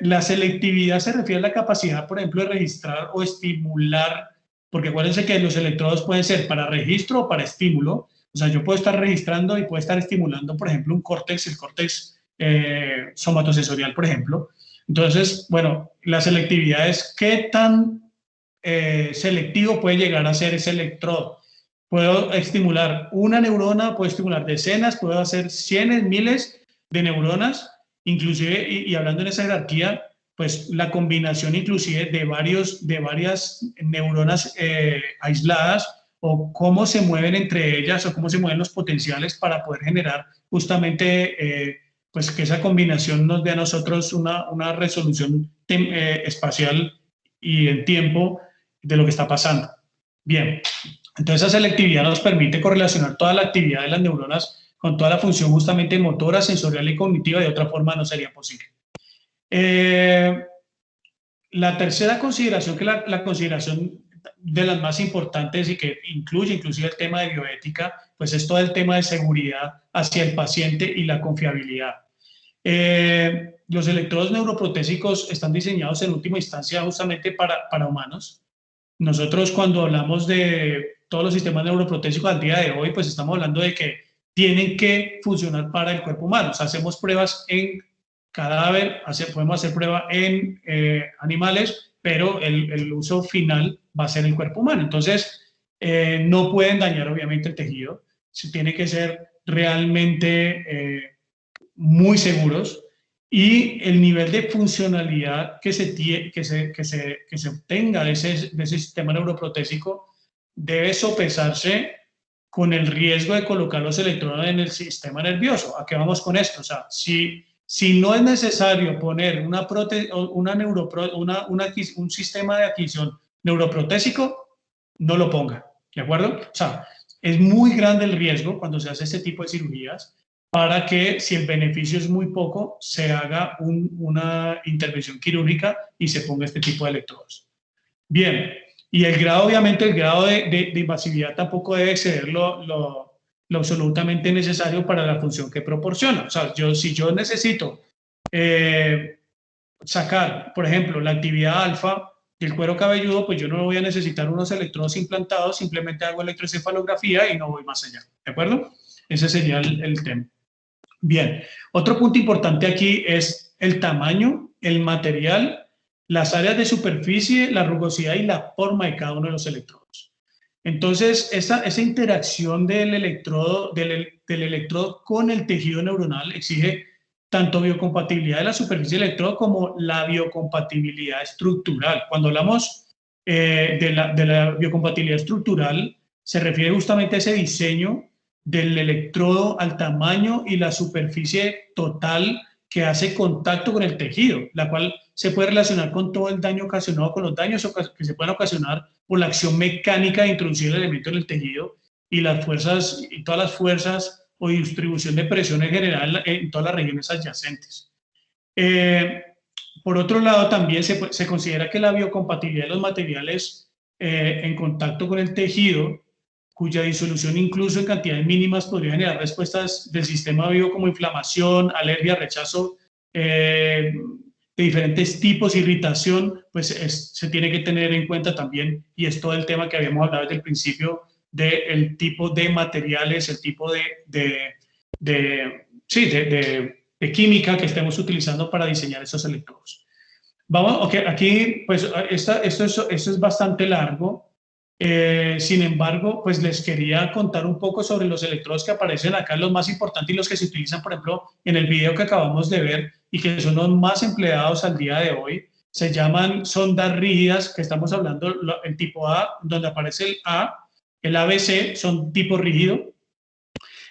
C: La selectividad se refiere a la capacidad, por ejemplo, de registrar o estimular, porque acuérdense que los electrodos pueden ser para registro o para estímulo. O sea, yo puedo estar registrando y puedo estar estimulando, por ejemplo, un córtex, el córtex somatosensorial, por ejemplo. Entonces, bueno, la selectividad es qué tan selectivo puede llegar a ser ese electrodo. Puedo estimular una neurona, puedo estimular decenas, puedo hacer cientos, miles de neuronas, inclusive, y hablando en esa jerarquía, pues la combinación inclusive de varias neuronas aisladas, o cómo se mueven entre ellas, o cómo se mueven los potenciales para poder generar justamente pues que esa combinación nos dé a nosotros una resolución espacial y en tiempo de lo que está pasando. Bien, entonces esa selectividad nos permite correlacionar toda la actividad de las neuronas con toda la función justamente motora, sensorial y cognitiva. De otra forma no sería posible. La tercera consideración, que la consideración de las más importantes y que incluye inclusive el tema de bioética, pues es todo el tema de seguridad hacia el paciente y la confiabilidad. Los electrodos neuroprotésicos están diseñados en última instancia justamente para humanos. Nosotros cuando hablamos de todos los sistemas neuroprotésicos al día de hoy, pues estamos hablando de que tienen que funcionar para el cuerpo humano. O sea, hacemos pruebas en cadáver, podemos hacer pruebas en animales, pero el uso final va a ser el cuerpo humano. Entonces, no pueden dañar obviamente el tejido. Tiene que ser realmente muy seguros, y el nivel de funcionalidad que se obtenga de ese sistema neuroprotésico debe sopesarse con el riesgo de colocar los electrodos en el sistema nervioso. ¿A qué vamos con esto? O sea, si no es necesario poner un sistema de adquisición neuroprotésico, no lo ponga, ¿de acuerdo? O sea, es muy grande el riesgo cuando se hace este tipo de cirugías, para que, si el beneficio es muy poco, se haga una intervención quirúrgica y se ponga este tipo de electrodos. Bien, y el grado, obviamente, el grado de invasividad tampoco debe exceder lo absolutamente necesario para la función que proporciona. O sea, si yo necesito sacar, por ejemplo, la actividad alfa del cuero cabelludo, pues yo no voy a necesitar unos electrodos implantados, simplemente hago electroencefalografía y no voy más allá, ¿de acuerdo? Ese sería el tema. Bien, otro punto importante aquí es el tamaño, el material, las áreas de superficie, la rugosidad y la forma de cada uno de los electrodos. Entonces, esa interacción del electrodo con el tejido neuronal exige tanto biocompatibilidad de la superficie del electrodo como la biocompatibilidad estructural. Cuando hablamos de la biocompatibilidad estructural, se refiere justamente a ese diseño del electrodo al tamaño y la superficie total que hace contacto con el tejido, la cual se puede relacionar con todo el daño ocasionado, con los daños que se pueden ocasionar por la acción mecánica de introducir el elemento en el tejido y las fuerzas, y todas las fuerzas o distribución de presión en general en todas las regiones adyacentes. Por otro lado, también se considera que la biocompatibilidad de los materiales en contacto con el tejido, cuya disolución incluso en cantidades mínimas podría generar respuestas del sistema vivo como inflamación, alergia, rechazo de diferentes tipos, irritación, pues se tiene que tener en cuenta también, y es todo el tema que habíamos hablado desde el principio del tipo de materiales, el tipo de química que estemos utilizando para diseñar esos electrodos. Aquí, pues esto es bastante largo. Sin embargo, pues les quería contar un poco sobre los electrodos que aparecen acá, los más importantes y los que se utilizan, por ejemplo, en el video que acabamos de ver y que son los más empleados al día de hoy. Se llaman sondas rígidas, que estamos hablando, el tipo A, donde aparece el A, el ABC son tipo rígido.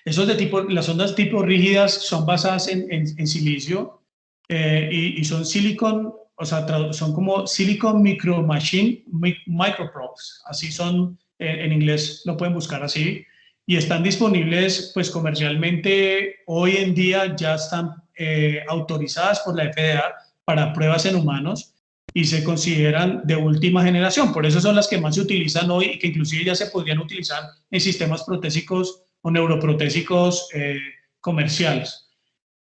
C: Las ondas tipo rígidas son basadas en silicio y son silicon, o sea, son como Silicon Micro Machine Microprobes, así son, en inglés lo pueden buscar así, y están disponibles pues comercialmente. Hoy en día ya están autorizadas por la FDA para pruebas en humanos y se consideran de última generación. Por eso son las que más se utilizan hoy y que inclusive ya se podrían utilizar en sistemas protésicos o neuroprotésicos comerciales.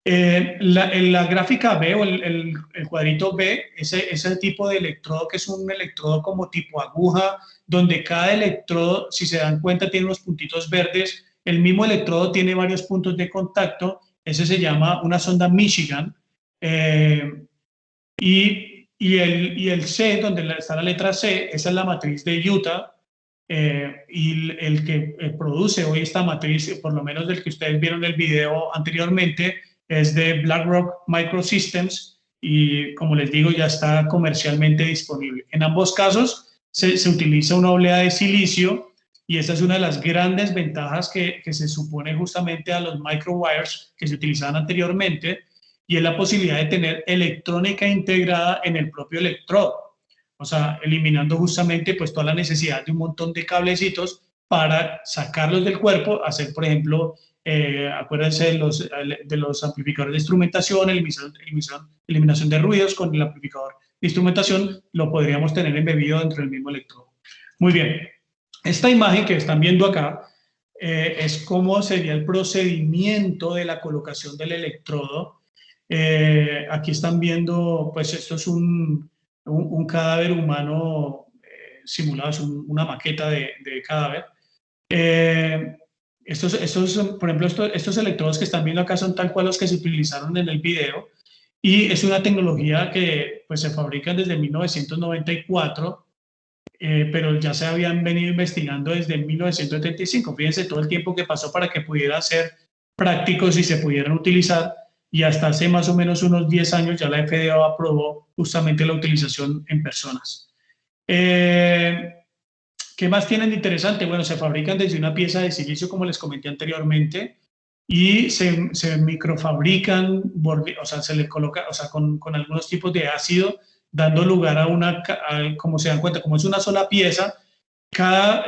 C: La gráfica B o el cuadrito B, ese tipo de electrodo, que es un electrodo como tipo aguja, donde cada electrodo, si se dan cuenta, tiene unos puntitos verdes. El mismo electrodo tiene varios puntos de contacto. Ese se llama una sonda Michigan. Y el C, donde está la letra C, esa es la matriz de Utah. Y el que produce hoy esta matriz, por lo menos del que ustedes vieron el video anteriormente, es de BlackRock Microsystems y, como les digo, ya está comercialmente disponible. En ambos casos se utiliza una oblea de silicio, y esa es una de las grandes ventajas que se supone justamente a los microwires que se utilizaban anteriormente, y es la posibilidad de tener electrónica integrada en el propio electrodo. O sea, eliminando justamente pues toda la necesidad de un montón de cablecitos para sacarlos del cuerpo, hacer, por ejemplo, acuérdense de los amplificadores de instrumentación, eliminación de ruidos con el amplificador de instrumentación, lo podríamos tener embebido dentro del mismo electrodo. Muy bien, esta imagen que están viendo acá es cómo sería el procedimiento de la colocación del electrodo. Aquí están viendo, pues esto es un cadáver humano simulado, es una maqueta de cadáver. Por ejemplo, estos electrodos que están viendo acá son tal cual los que se utilizaron en el video, y es una tecnología que pues, se fabrica desde 1994, pero ya se habían venido investigando desde 1975. Fíjense todo el tiempo que pasó para que pudieran ser prácticos y se pudieran utilizar, y hasta hace más o menos unos 10 años ya la FDA aprobó justamente la utilización en personas. ¿Qué más tienen de interesante? Bueno, se fabrican desde una pieza de silicio, como les comenté anteriormente, y se microfabrican, o sea, se le coloca, o sea, con algunos tipos de ácido, dando lugar como se dan cuenta, como es una sola pieza, queda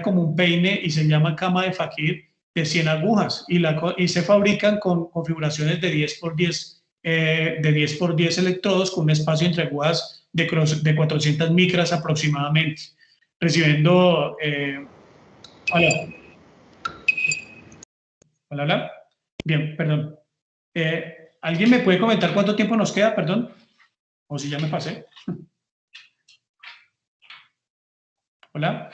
C: como un peine y se llama cama de Fakir de 100 agujas, y se fabrican con configuraciones de 10 por 10, de 10 por 10 electrodos, con un espacio entre agujas de 400 micras aproximadamente, recibiendo... hola. Hola, hola. Bien, perdón. ¿Alguien me puede comentar cuánto tiempo nos queda, perdón? O si ya me pasé. Hola.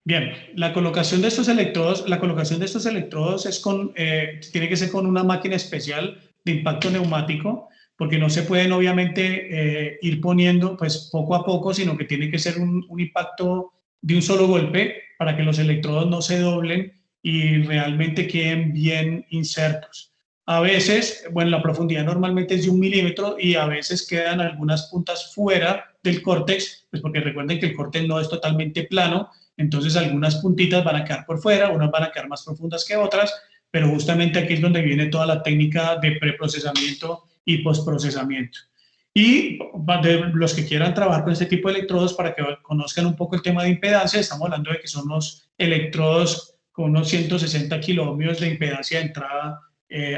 C: Bien, la colocación de estos electrodos tiene que ser con una máquina especial de impacto neumático, porque no se pueden obviamente ir poniendo pues poco a poco, sino que tiene que ser un impacto de un solo golpe para que los electrodos no se doblen y realmente queden bien insertos. A veces, bueno, la profundidad normalmente es de 1 milímetro, y a veces quedan algunas puntas fuera del córtex, pues porque recuerden que el córtex no es totalmente plano. Entonces algunas puntitas van a quedar por fuera, unas van a quedar más profundas que otras, pero justamente aquí es donde viene toda la técnica de preprocesamiento y postprocesamiento. Y de los que quieran trabajar con este tipo de electrodos, para que conozcan un poco el tema de impedancia, estamos hablando de que son unos electrodos con unos 160 kiloohmios de impedancia de entrada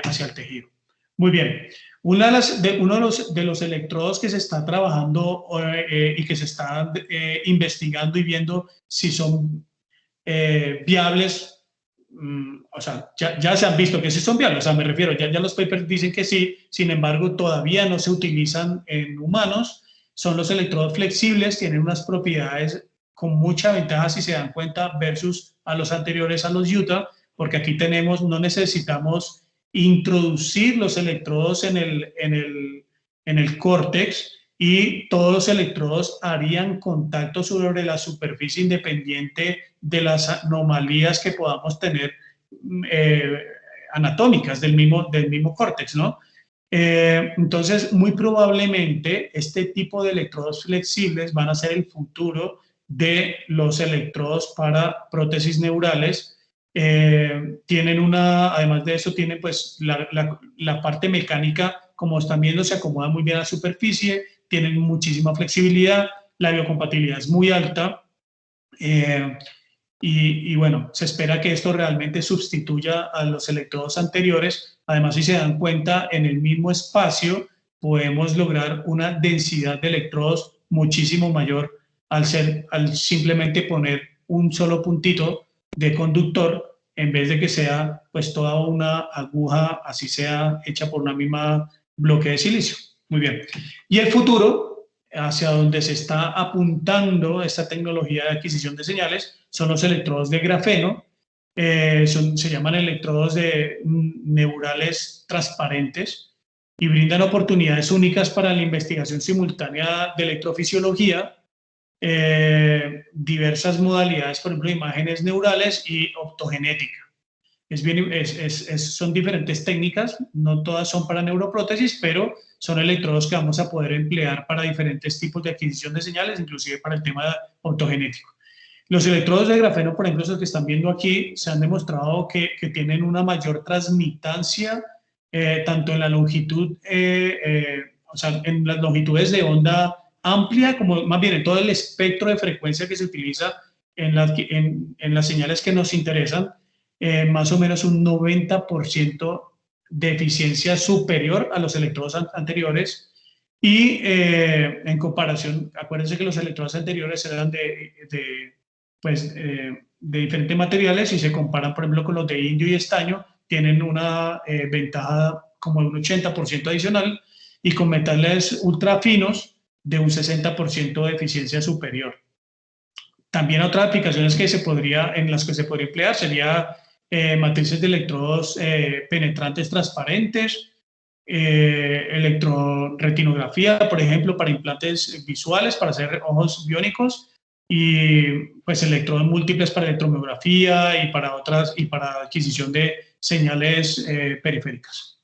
C: hacia el tejido. Muy bien. Uno de los electrodos que se está trabajando y que se está investigando y viendo si son viables, o sea, ya se han visto que sí son viables, o sea, me refiero, ya los papers dicen que sí, sin embargo, todavía no se utilizan en humanos. Son los electrodos flexibles, tienen unas propiedades con mucha ventaja, si se dan cuenta, versus a los anteriores, a los Utah, porque aquí no necesitamos introducir los electrodos en el córtex, y todos los electrodos harían contacto sobre la superficie independiente de las anomalías que podamos tener anatómicas del mismo córtex, ¿no? Entonces, muy probablemente este tipo de electrodos flexibles van a ser el futuro de los electrodos para prótesis neurales. Además de eso, tienen pues la parte mecánica, como están viendo, se acomoda muy bien a la superficie, tienen muchísima flexibilidad, la biocompatibilidad es muy alta, y bueno, se espera que esto realmente sustituya a los electrodos anteriores. Además, si se dan cuenta, en el mismo espacio podemos lograr una densidad de electrodos muchísimo mayor al simplemente poner un solo puntito de conductor, en vez de que sea pues toda una aguja, así sea hecha por una misma bloque de silicio. Muy bien. Y el futuro, hacia donde se está apuntando esta tecnología de adquisición de señales, son los electrodos de grafeno. Se llaman electrodos neurales transparentes, y brindan oportunidades únicas para la investigación simultánea de electrofisiología, diversas modalidades, por ejemplo, imágenes neurales y optogenética. Son diferentes técnicas, no todas son para neuroprótesis, pero son electrodos que vamos a poder emplear para diferentes tipos de adquisición de señales, inclusive para el tema optogenético. Los electrodos de grafeno, por ejemplo, esos que están viendo aquí, se han demostrado que tienen una mayor transmitancia, tanto en la longitud, o sea, en las longitudes de onda amplia, como más bien en todo el espectro de frecuencia que se utiliza en las señales que nos interesan. Más o menos un 90% de eficiencia superior a los electrodos anteriores, y en comparación, acuérdense que los electrodos anteriores eran de pues, de diferentes materiales y se comparan, por ejemplo, con los de indio y estaño, tienen una ventaja como de un 80% adicional, y con metales ultra finos de un 60% de eficiencia superior. También otras aplicaciones en las que se podría emplear sería matrices de electrodos penetrantes transparentes, electroretinografía, por ejemplo, para implantes visuales, para hacer ojos biónicos, y pues electrodos múltiples para electromiografía y para adquisición de señales periféricas.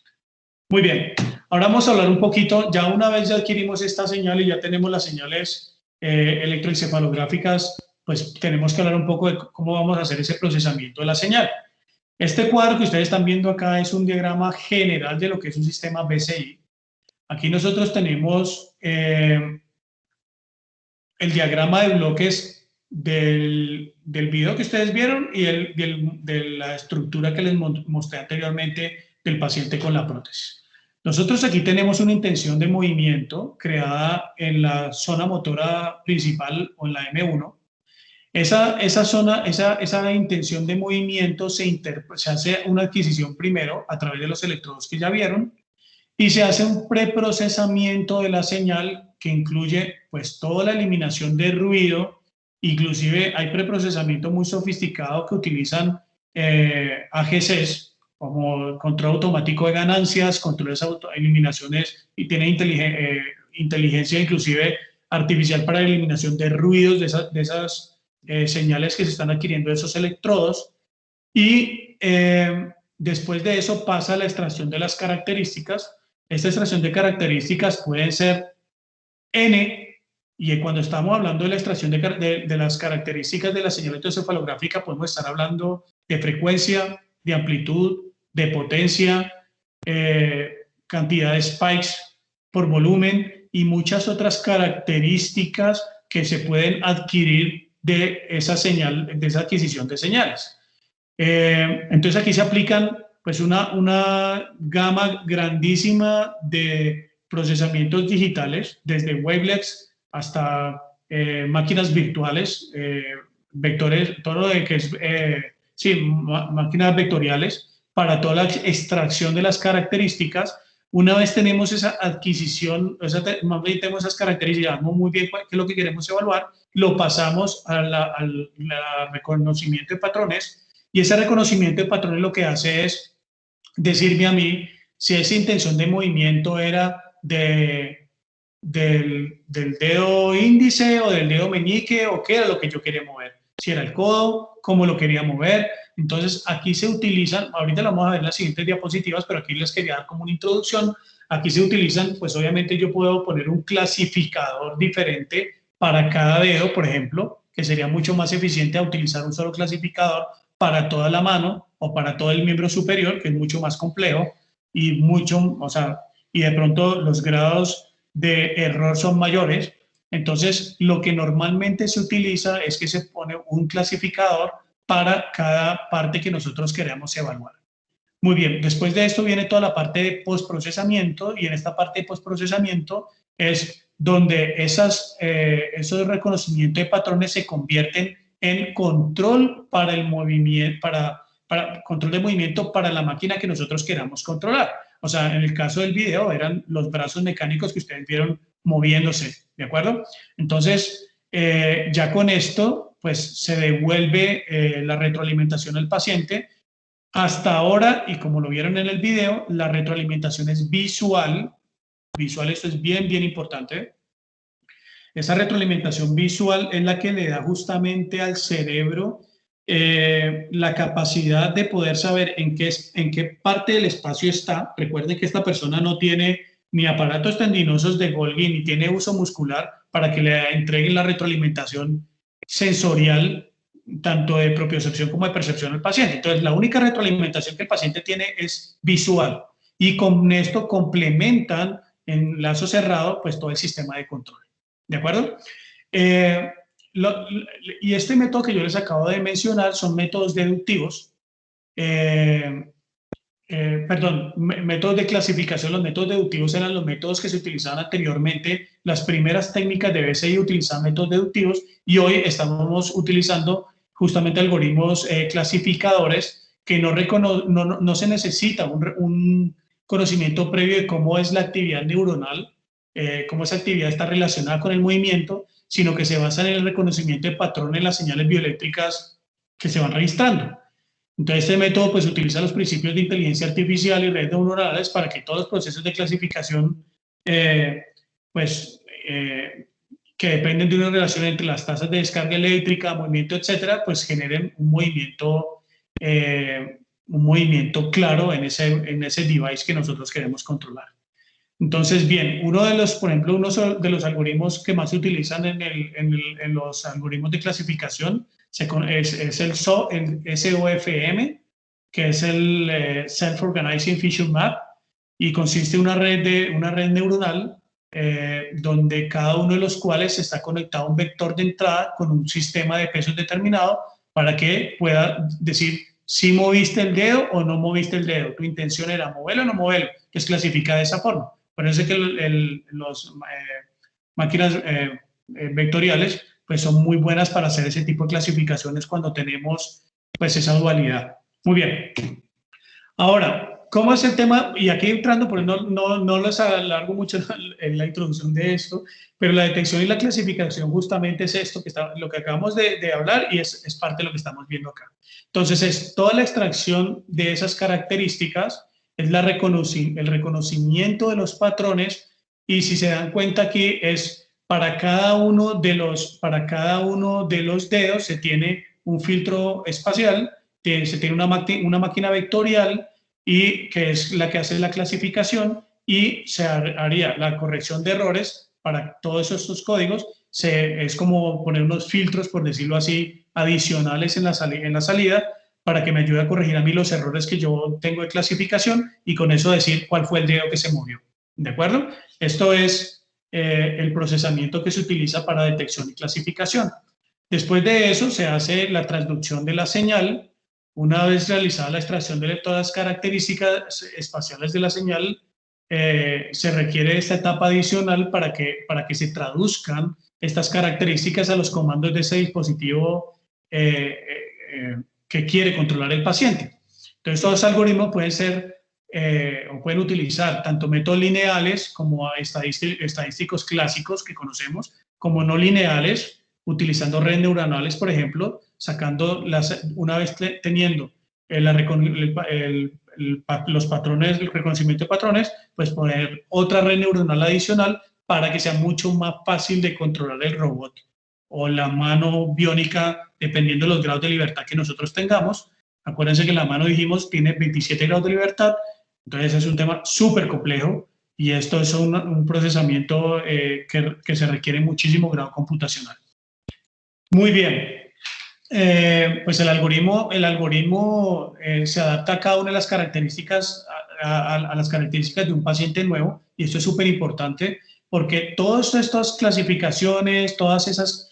C: Muy bien, ahora vamos a hablar un poquito, ya una vez ya adquirimos esta señal y ya tenemos las señales electroencefalográficas, pues tenemos que hablar un poco de cómo vamos a hacer ese procesamiento de la señal. Este cuadro que ustedes están viendo acá es un diagrama general de lo que es un sistema BCI. Aquí nosotros tenemos el diagrama de bloques del video que ustedes vieron y de la estructura que les mostré anteriormente del paciente con la prótesis. Nosotros aquí tenemos una intención de movimiento creada en la zona motora principal o en la M1. Esa intención de movimiento se hace una adquisición primero a través de los electrodos que ya vieron, y se hace un preprocesamiento de la señal que incluye pues toda la eliminación de ruido. Inclusive hay preprocesamiento muy sofisticado que utilizan AGCs como control automático de ganancias, controles eliminaciones, y tiene inteligencia inclusive artificial para la eliminación de ruidos de esas señales que se están adquiriendo de esos electrodos. Y después de eso pasa a la extracción de las características. Esta extracción de características pueden ser N, y cuando estamos hablando de la extracción de las características de la señal electroencefalográfica podemos estar hablando de frecuencia, de amplitud, de potencia, cantidad de spikes por volumen y muchas otras características que se pueden adquirir de esa señal, de esa adquisición de señales. Entonces aquí se aplican pues una gama grandísima de procesamientos digitales, desde wavelets hasta máquinas virtuales, vectores, todo lo de que es, máquinas vectoriales, para toda la extracción de las características. Una vez tenemos esa adquisición, tenemos esas características, sabemos muy bien qué es lo que queremos evaluar, lo pasamos al reconocimiento de patrones, y ese reconocimiento de patrones lo que hace es decirme a mí si esa intención de movimiento era del dedo índice o del dedo meñique, o qué era lo que yo quería mover, si era el codo, cómo lo quería mover. Entonces aquí se utilizan, ahorita lo vamos a ver en las siguientes diapositivas, pero aquí les quería dar como una introducción. Aquí se utilizan, pues obviamente yo puedo poner un clasificador diferente para cada dedo, por ejemplo, que sería mucho más eficiente a utilizar un solo clasificador para toda la mano o para todo el miembro superior, que es mucho más complejo y y de pronto los grados de error son mayores. Entonces lo que normalmente se utiliza es que se pone un clasificador para cada parte que nosotros queremos evaluar. Muy bien, después de esto viene toda la parte de postprocesamiento, y en esta parte de postprocesamiento es donde esos reconocimientos de patrones se convierten en control para el movimiento, para control de movimiento para la máquina que nosotros queramos controlar. O sea, en el caso del video eran los brazos mecánicos que ustedes vieron moviéndose, ¿de acuerdo? Entonces, ya con esto, pues se devuelve la retroalimentación al paciente. Hasta ahora, y como lo vieron en el video, la retroalimentación es visual. Visual, esto es bien, bien importante. Esa retroalimentación visual es la que le da justamente al cerebro la capacidad de poder saber en qué parte del espacio está. Recuerden que esta persona no tiene ni aparatos tendinosos de Golgi, ni tiene uso muscular para que le entreguen la retroalimentación sensorial, tanto de propiocepción como de percepción al paciente. Entonces, la única retroalimentación que el paciente tiene es visual, y con esto complementan en lazo cerrado pues todo el sistema de control. ¿De acuerdo? Y este método que yo les acabo de mencionar son métodos deductivos, métodos de clasificación. Los métodos deductivos eran los métodos que se utilizaban anteriormente. Las primeras técnicas de BCI utilizaban métodos deductivos, y hoy estamos utilizando justamente algoritmos clasificadores que no se necesita un conocimiento previo de cómo es la actividad neuronal, cómo esa actividad está relacionada con el movimiento, sino que se basa en el reconocimiento de patrones en las señales bioeléctricas que se van registrando. Entonces, este método pues utiliza los principios de inteligencia artificial y redes neuronales para que todos los procesos de clasificación que dependen de una relación entre las tasas de descarga eléctrica, movimiento, etcétera, pues generen un movimiento claro en ese device que nosotros queremos controlar. Entonces, bien, por ejemplo, uno de los algoritmos que más se utilizan en los algoritmos de clasificación es el SOFM, que es el Self-Organizing Feature Map, y consiste en una red neuronal donde cada uno de los cuales está conectado a un vector de entrada con un sistema de pesos determinado para que pueda decir si moviste el dedo o no moviste el dedo. Tu intención era moverlo o no moverlo, que es clasificada de esa forma. Por eso es que las máquinas vectoriales pues son muy buenas para hacer ese tipo de clasificaciones cuando tenemos pues esa dualidad. Muy bien. Ahora, ¿cómo es el tema? Y aquí entrando, pues no les alargo mucho en la introducción de esto, pero la detección y la clasificación justamente es esto, lo que acabamos de hablar, y es parte de lo que estamos viendo acá. Entonces, es toda la extracción de esas características, es el reconocimiento de los patrones, y si se dan cuenta aquí es para cada uno de los dedos se tiene un filtro espacial, se tiene una máquina vectorial y que es la que hace la clasificación, y se haría la corrección de errores para todos estos códigos. Es como poner unos filtros, por decirlo así, adicionales en la salida para que me ayude a corregir a mí los errores que yo tengo de clasificación y con eso decir cuál fue el dedo que se movió. ¿De acuerdo? Esto es el procesamiento que se utiliza para detección y clasificación. Después de eso se hace la transducción de la señal. Una vez realizada la extracción de todas las características espaciales de la señal, se requiere esta etapa adicional para que se traduzcan estas características a los comandos de ese dispositivo que quiere controlar el paciente. Entonces, todos los algoritmos pueden ser o pueden utilizar tanto métodos lineales como estadísticos clásicos que conocemos, como no lineales, utilizando redes neuronales, por ejemplo, una vez teniendo los patrones, el reconocimiento de patrones, pues poner otra red neuronal adicional para que sea mucho más fácil de controlar el robot o la mano biónica, dependiendo de los grados de libertad que nosotros tengamos. Acuérdense que la mano, dijimos, tiene 27 grados de libertad, entonces es un tema súper complejo y esto es un procesamiento que se requiere muchísimo grado computacional. Muy bien. Pues el algoritmo se adapta a cada una de las características, a las características de un paciente nuevo, y esto es súper importante porque todas estas clasificaciones, todas esas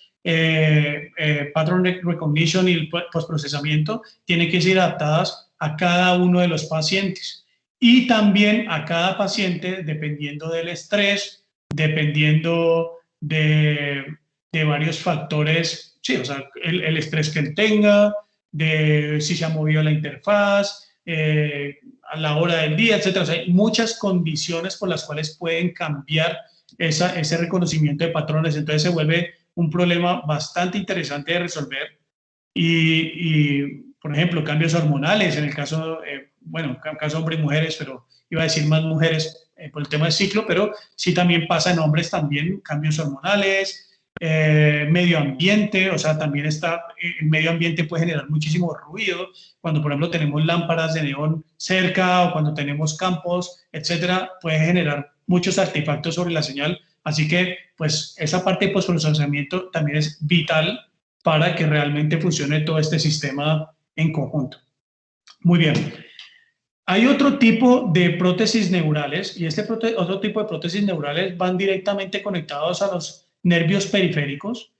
C: pattern recognition y el postprocesamiento tienen que ser adaptadas a cada uno de los pacientes y también a cada paciente dependiendo del estrés, dependiendo de varios factores. Sí, o sea, el estrés que él tenga, de si se ha movido la interfaz, a la hora del día, etc. O sea, hay muchas condiciones por las cuales pueden cambiar ese reconocimiento de patrones. Entonces se vuelve un problema bastante interesante de resolver. Y por ejemplo, cambios hormonales, en el caso, caso hombres y mujeres, pero iba a decir más mujeres por el tema del ciclo, pero sí también pasa en hombres también, cambios hormonales. Medio ambiente, o sea, también el medio ambiente puede generar muchísimo ruido, cuando por ejemplo tenemos lámparas de neón cerca o cuando tenemos campos, etcétera, puede generar muchos artefactos sobre la señal, así que pues esa parte de postprocesamiento también es vital para que realmente funcione todo este sistema en conjunto. Muy bien. Hay otro tipo de prótesis neurales y otro tipo de prótesis neurales van directamente conectados a los nervios periféricos.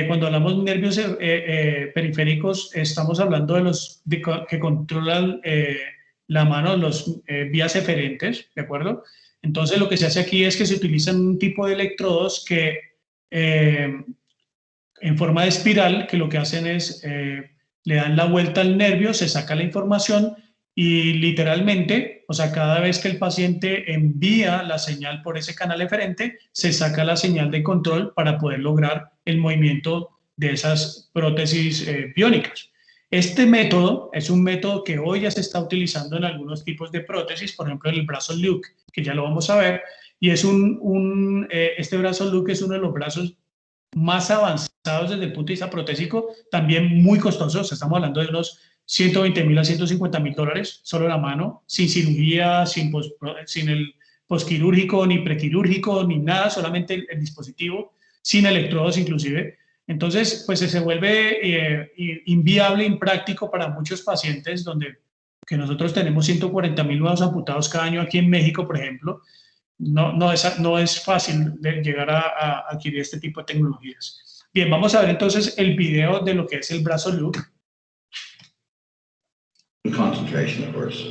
C: Cuando hablamos de nervios periféricos, estamos hablando de los que controlan la mano, los vías eferentes, ¿de acuerdo? Entonces, lo que se hace aquí es que se utilizan un tipo de electrodos que en forma de espiral, que lo que hacen es, le dan la vuelta al nervio, se saca la información y literalmente, o sea, cada vez que el paciente envía la señal por ese canal eferente, se saca la señal de control para poder lograr el movimiento de esas prótesis biónicas. Este método es un método que hoy ya se está utilizando en algunos tipos de prótesis, por ejemplo en el brazo Luke, que ya lo vamos a ver, y es este brazo Luke es uno de los brazos más avanzados desde el punto de vista protésico, también muy costosos. Estamos hablando de unos $120,000 a $150,000 solo la mano, sin cirugía, sin el posquirúrgico, ni prequirúrgico, ni nada, solamente el dispositivo, sin electrodos inclusive. Entonces, pues se vuelve inviable, impráctico para muchos pacientes, que nosotros tenemos 140,000 nuevos amputados cada año aquí en México, por ejemplo. No es fácil de llegar a adquirir este tipo de tecnologías. Bien, vamos a ver entonces el video de lo que es el brazo Luke.
D: Concentration at first.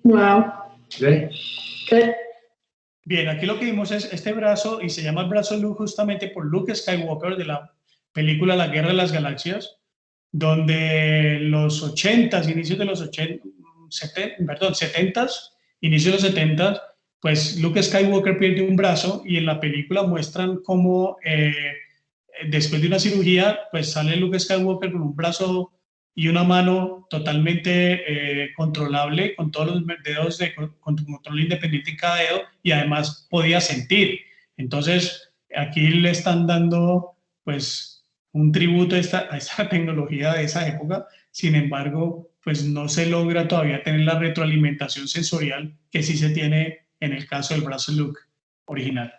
E: Wow.
D: Good.
E: Good.
C: Bien, aquí lo que vimos es este brazo, y se llama el brazo Luke justamente por Luke Skywalker de la película La Guerra de las Galaxias, donde los 80s, inicios de los 70s, inicios de los 70s, pues Luke Skywalker pierde un brazo y en la película muestran cómo después de una cirugía, pues sale Luke Skywalker con un brazo y una mano totalmente controlable, con todos los dedos con control independiente en cada dedo, y además podía sentir. Entonces, aquí le están dando pues un tributo a esta tecnología de esa época. Sin embargo, pues no se logra todavía tener la retroalimentación sensorial que sí se tiene en el caso del brazo Luke original.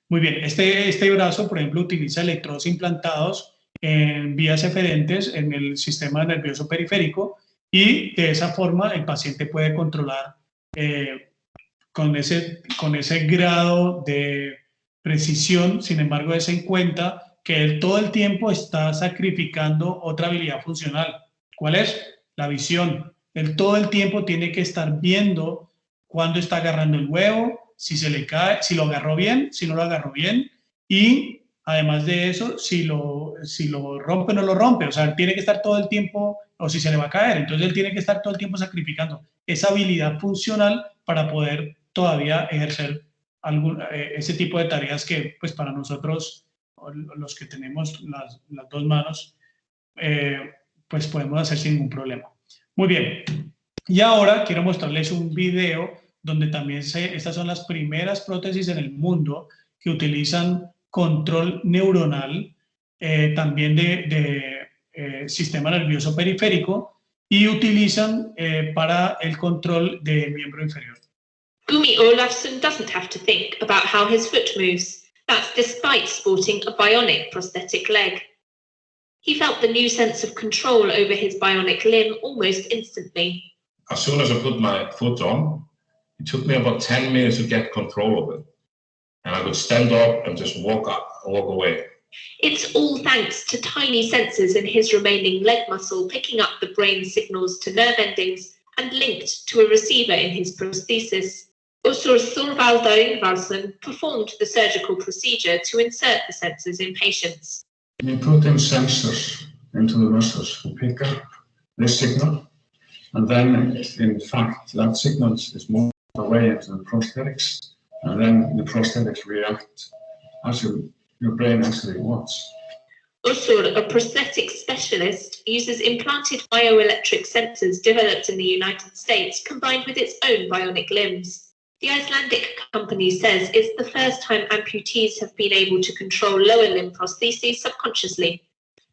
C: Muy bien, este brazo, por ejemplo, utiliza electrodos implantados en vías eferentes en el sistema nervioso periférico, y de esa forma el paciente puede controlar con ese grado de precisión. Sin embargo, es en cuenta que él todo el tiempo está sacrificando otra habilidad funcional. ¿Cuál es? La visión. Él todo el tiempo tiene que estar viendo cuándo está agarrando el huevo, si se le cae, si lo agarró bien, si no lo agarró bien, y además de eso, si lo rompe o no lo rompe. O sea, él tiene que estar todo el tiempo, o si se le va a caer, entonces él tiene que estar todo el tiempo sacrificando esa habilidad funcional para poder todavía ejercer ese tipo de tareas que, pues, para nosotros, los que tenemos las dos manos, pues podemos hacer sin ningún problema. Muy bien. Y ahora quiero mostrarles un video donde también estas son las primeras prótesis en el mundo que utilizan control neuronal, también de sistema nervioso periférico, y utilizan para el control de miembro inferior.
F: Gumi Olafsson doesn't have to think about how his foot moves. That's despite sporting a bionic prosthetic leg. He felt the new sense of control over his bionic limb almost instantly.
D: As soon as I put my foot on, it took me about 10 minutes to get control of it. And I could stand up and just walk away.
F: It's all thanks to tiny sensors in his remaining leg muscle picking up the brain's signals to nerve endings and linked to a receiver in his prosthesis. Össur Thorvaldar Ingvarsson performed the surgical procedure to insert the sensors in patients.
G: We put in sensors into the muscles to pick up this signal, and then in fact that signal is moved away into the prosthetics, and then the prosthetics react as your brain actually wants.
F: Össur, a prosthetic specialist, uses implanted bioelectric sensors developed in the United States combined with its own bionic limbs. The Icelandic company says it's the first time amputees have been able to control lower limb prostheses subconsciously.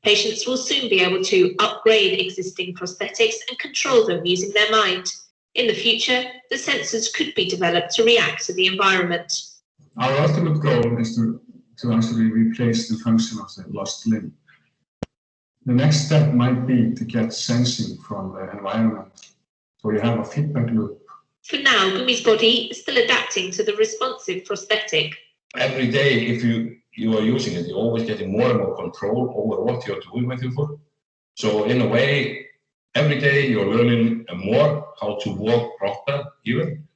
F: Patients will soon be able to upgrade existing prosthetics and control them using their mind. In the future, the sensors could be developed to react to the environment.
G: Our ultimate goal is to actually replace the function of the lost limb. The next step might be to get sensing from the environment, so you have a feedback loop.
F: For now, Gumi's body is still adapting to the responsive prosthetic.
D: Every day, if you are using it, you're always getting more and more control over what you're doing with your foot. So in a way, every day you're learning more how to walk proper, even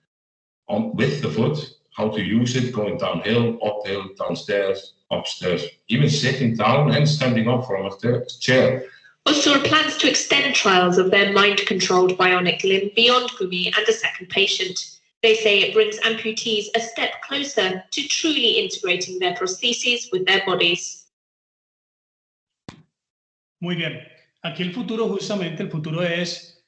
D: with the foot, how to use it, going downhill, uphill, downstairs, upstairs, even sitting down and standing up from a chair.
F: Össur plans to extend trials of their mind-controlled bionic limb beyond Gumi and a second patient. They say it brings amputees a step closer to truly integrating their prostheses with their bodies.
C: Muy bien. Aquí el futuro, justamente, el futuro es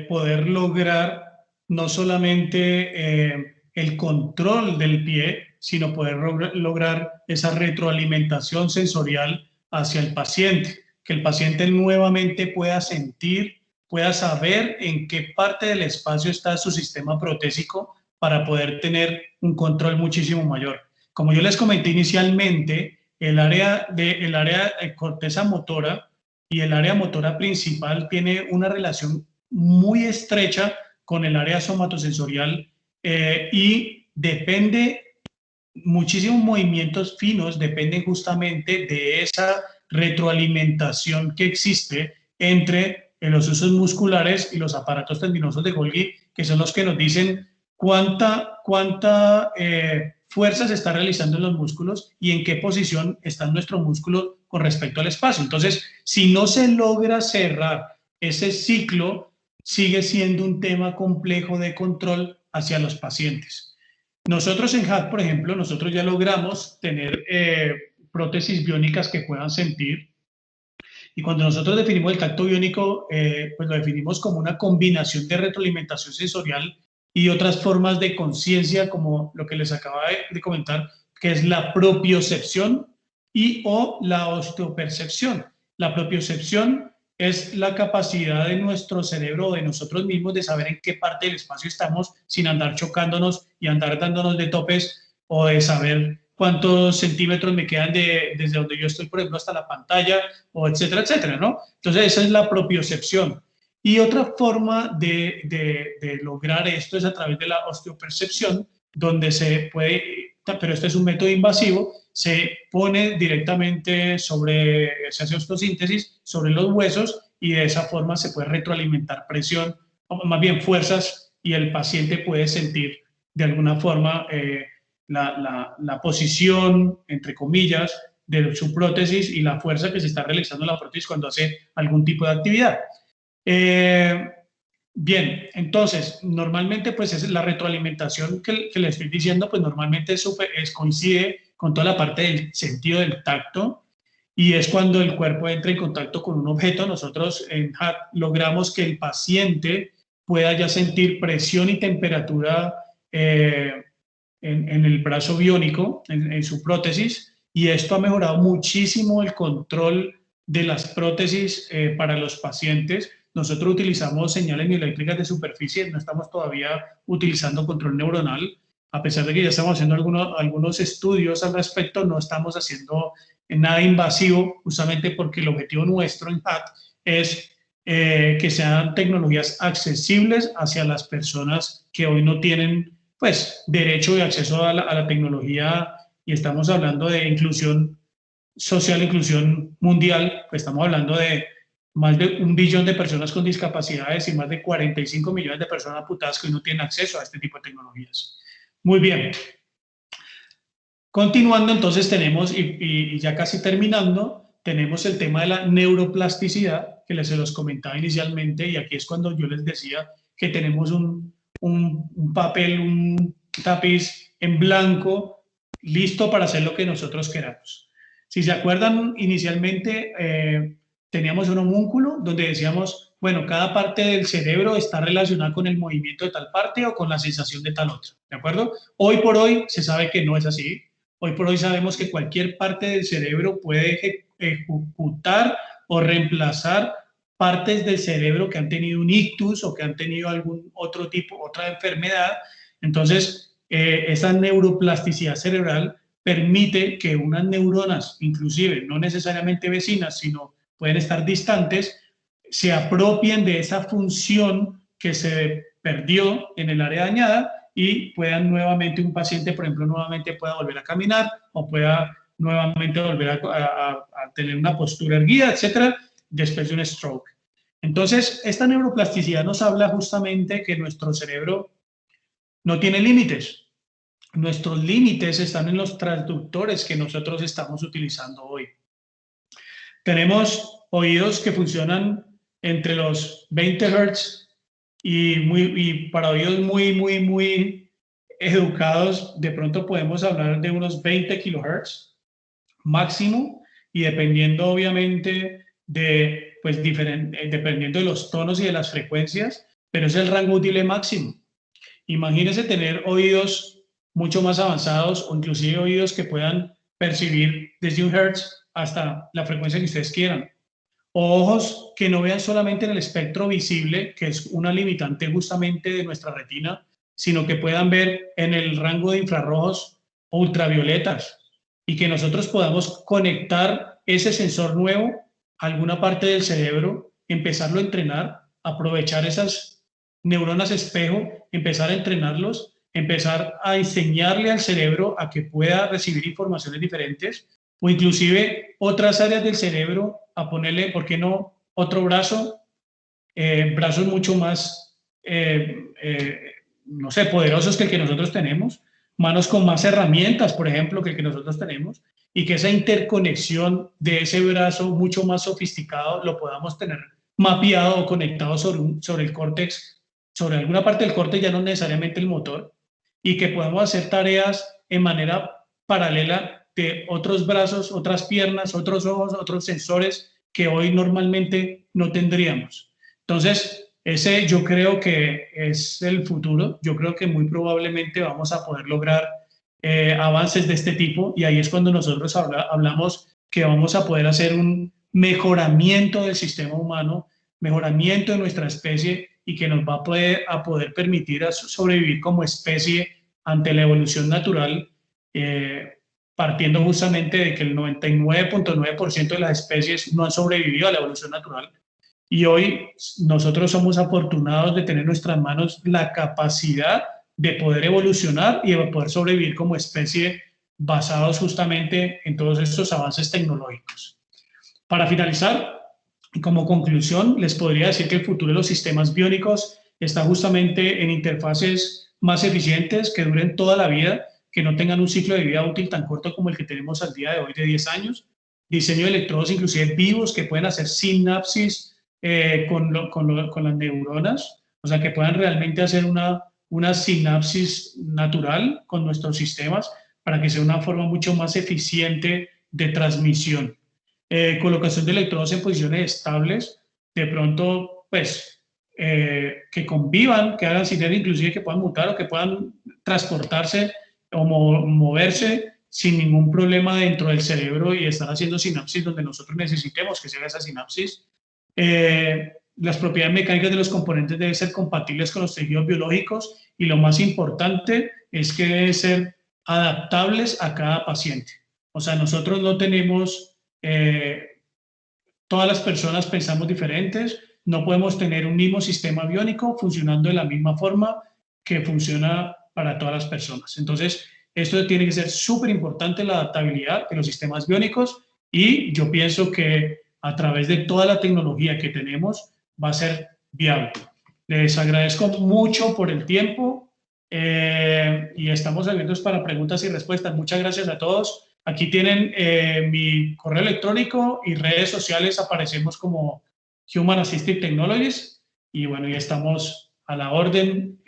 C: poder lograr no solamente el control del pie, sino poder lograr esa retroalimentación sensorial hacia el paciente, que el paciente nuevamente pueda sentir, pueda saber en qué parte del espacio está su sistema protésico para poder tener un control muchísimo mayor. Como yo les comenté inicialmente, el área de corteza motora y el área motora principal tiene una relación muy estrecha con el área somatosensorial y depende, muchísimos movimientos finos dependen justamente de esa retroalimentación que existe entre los usos musculares y los aparatos tendinosos de Golgi, que son los que nos dicen cuánta fuerza se está realizando en los músculos y en qué posición está nuestro músculo con respecto al espacio. Entonces, si no se logra cerrar ese ciclo, sigue siendo un tema complejo de control hacia los pacientes. Nosotros en HAT, por ejemplo, nosotros ya logramos tener prótesis biónicas que puedan sentir. Y cuando nosotros definimos el tacto biónico, pues lo definimos como una combinación de retroalimentación sensorial y otras formas de conciencia, como lo que les acaba de comentar, que es la propiocepción o la osteopercepción. La propiocepción es la capacidad de nuestro cerebro, de nosotros mismos, de saber en qué parte del espacio estamos sin andar chocándonos y andar dándonos de topes, o de saber cuántos centímetros me quedan desde donde yo estoy, por ejemplo, hasta la pantalla, o etcétera, etcétera, ¿no? Entonces, esa es la propiocepción. Y otra forma de lograr esto es a través de la osteopercepción, donde se puede, pero este es un método invasivo, se pone directamente se hace osteosíntesis sobre los huesos y de esa forma se puede retroalimentar presión, o más bien fuerzas, y el paciente puede sentir de alguna forma la posición, entre comillas, de su prótesis y la fuerza que se está realizando en la prótesis cuando hace algún tipo de actividad. Bien, entonces, normalmente pues es la retroalimentación que le estoy diciendo, pues normalmente coincide con toda la parte del sentido del tacto, y es cuando el cuerpo entra en contacto con un objeto. Nosotros en HAT logramos que el paciente pueda ya sentir presión y temperatura en el brazo biónico, en su prótesis, y esto ha mejorado muchísimo el control de las prótesis para los pacientes. Nosotros utilizamos señales mioeléctricas de superficie, no estamos todavía utilizando control neuronal, a pesar de que ya estamos haciendo algunos estudios al respecto. No estamos haciendo nada invasivo, justamente porque el objetivo nuestro en HAT es que sean tecnologías accesibles hacia las personas que hoy no tienen pues derecho y acceso a la tecnología, y estamos hablando de inclusión social, inclusión mundial. Pues estamos hablando de más de 1 billón de personas con discapacidades y más de 45 millones de personas amputadas que hoy no tienen acceso a este tipo de tecnologías. Muy bien. Continuando, entonces tenemos, y ya casi terminando, tenemos el tema de la neuroplasticidad, que se los comentaba inicialmente, y aquí es cuando yo les decía que tenemos un papel, un tapiz en blanco, listo para hacer lo que nosotros queramos. Si se acuerdan, inicialmente teníamos un homúnculo donde decíamos, bueno, cada parte del cerebro está relacionada con el movimiento de tal parte o con la sensación de tal otra, ¿de acuerdo? Hoy por hoy se sabe que no es así. Hoy por hoy sabemos que cualquier parte del cerebro puede ejecutar o reemplazar partes del cerebro que han tenido un ictus o que han tenido algún otro tipo, otra enfermedad. Entonces, esa neuroplasticidad cerebral permite que unas neuronas, inclusive no necesariamente vecinas, sino pueden estar distantes, se apropien de esa función que se perdió en el área dañada y puedan nuevamente, un paciente, por ejemplo, nuevamente pueda volver a caminar o pueda nuevamente volver a tener una postura erguida, etcétera, después de un stroke. Entonces, esta neuroplasticidad nos habla justamente que nuestro cerebro no tiene límites. Nuestros límites están en los transductores que nosotros estamos utilizando hoy. Tenemos oídos que funcionan entre los 20 Hz y para oídos muy educados, de pronto podemos hablar de unos 20 kHz máximo, y dependiendo obviamente dependiendo de los tonos y de las frecuencias, pero es el rango útil máximo. Imagínense tener oídos mucho más avanzados o inclusive oídos que puedan percibir desde 1 Hz hasta la frecuencia que ustedes quieran. O ojos que no vean solamente en el espectro visible, que es una limitante justamente de nuestra retina, sino que puedan ver en el rango de infrarrojos o ultravioletas, y que nosotros podamos conectar ese sensor nuevo a alguna parte del cerebro, empezarlo a entrenar, aprovechar esas neuronas espejo, empezar a entrenarlos, empezar a enseñarle al cerebro a que pueda recibir informaciones diferentes, o inclusive otras áreas del cerebro, a ponerle, ¿por qué no?, otro brazo, brazos mucho más, no sé, poderosos que el que nosotros tenemos, manos con más herramientas, por ejemplo, que el que nosotros tenemos, y que esa interconexión de ese brazo mucho más sofisticado lo podamos tener mapeado o conectado sobre el córtex, sobre alguna parte del córtex, ya no necesariamente el motor, y que podamos hacer tareas en manera paralela de otros brazos, otras piernas, otros ojos, otros sensores que hoy normalmente no tendríamos. Entonces, ese yo creo que es el futuro. Yo creo que muy probablemente vamos a poder lograr avances de este tipo, y ahí es cuando nosotros hablamos que vamos a poder hacer un mejoramiento del sistema humano, mejoramiento de nuestra especie, y que nos va a poder permitir sobrevivir como especie ante la evolución natural, partiendo justamente de que el 99.9% de las especies no han sobrevivido a la evolución natural. Y hoy nosotros somos afortunados de tener en nuestras manos la capacidad de poder evolucionar y de poder sobrevivir como especie, basados justamente en todos estos avances tecnológicos. Para finalizar, y como conclusión, les podría decir que el futuro de los sistemas biónicos está justamente en interfaces más eficientes, que duren toda la vida, que no tengan un ciclo de vida útil tan corto como el que tenemos al día de hoy de 10 años, diseño de electrodos inclusive vivos que pueden hacer sinapsis con las neuronas, o sea, que puedan realmente hacer una sinapsis natural con nuestros sistemas para que sea una forma mucho más eficiente de transmisión. Colocación de electrodos en posiciones estables, de pronto, pues, que convivan, que hagan sinergia, inclusive que puedan mutar o que puedan transportarse o moverse sin ningún problema dentro del cerebro y estar haciendo sinapsis donde nosotros necesitemos que se haga esa sinapsis. Las propiedades mecánicas de los componentes deben ser compatibles con los tejidos biológicos, y lo más importante es que deben ser adaptables a cada paciente. O sea, nosotros no tenemos, todas las personas pensamos diferentes, no podemos tener un mismo sistema biónico funcionando de la misma forma que funciona para todas las personas. Entonces, esto tiene que ser súper importante, la adaptabilidad de los sistemas biónicos, y yo pienso que a través de toda la tecnología que tenemos va a ser viable. Les agradezco mucho por el tiempo y estamos abiertos para preguntas y respuestas. Muchas gracias a todos. Aquí tienen mi correo electrónico y redes sociales, aparecemos como Human Assistive Technologies, y bueno, ya estamos a la orden,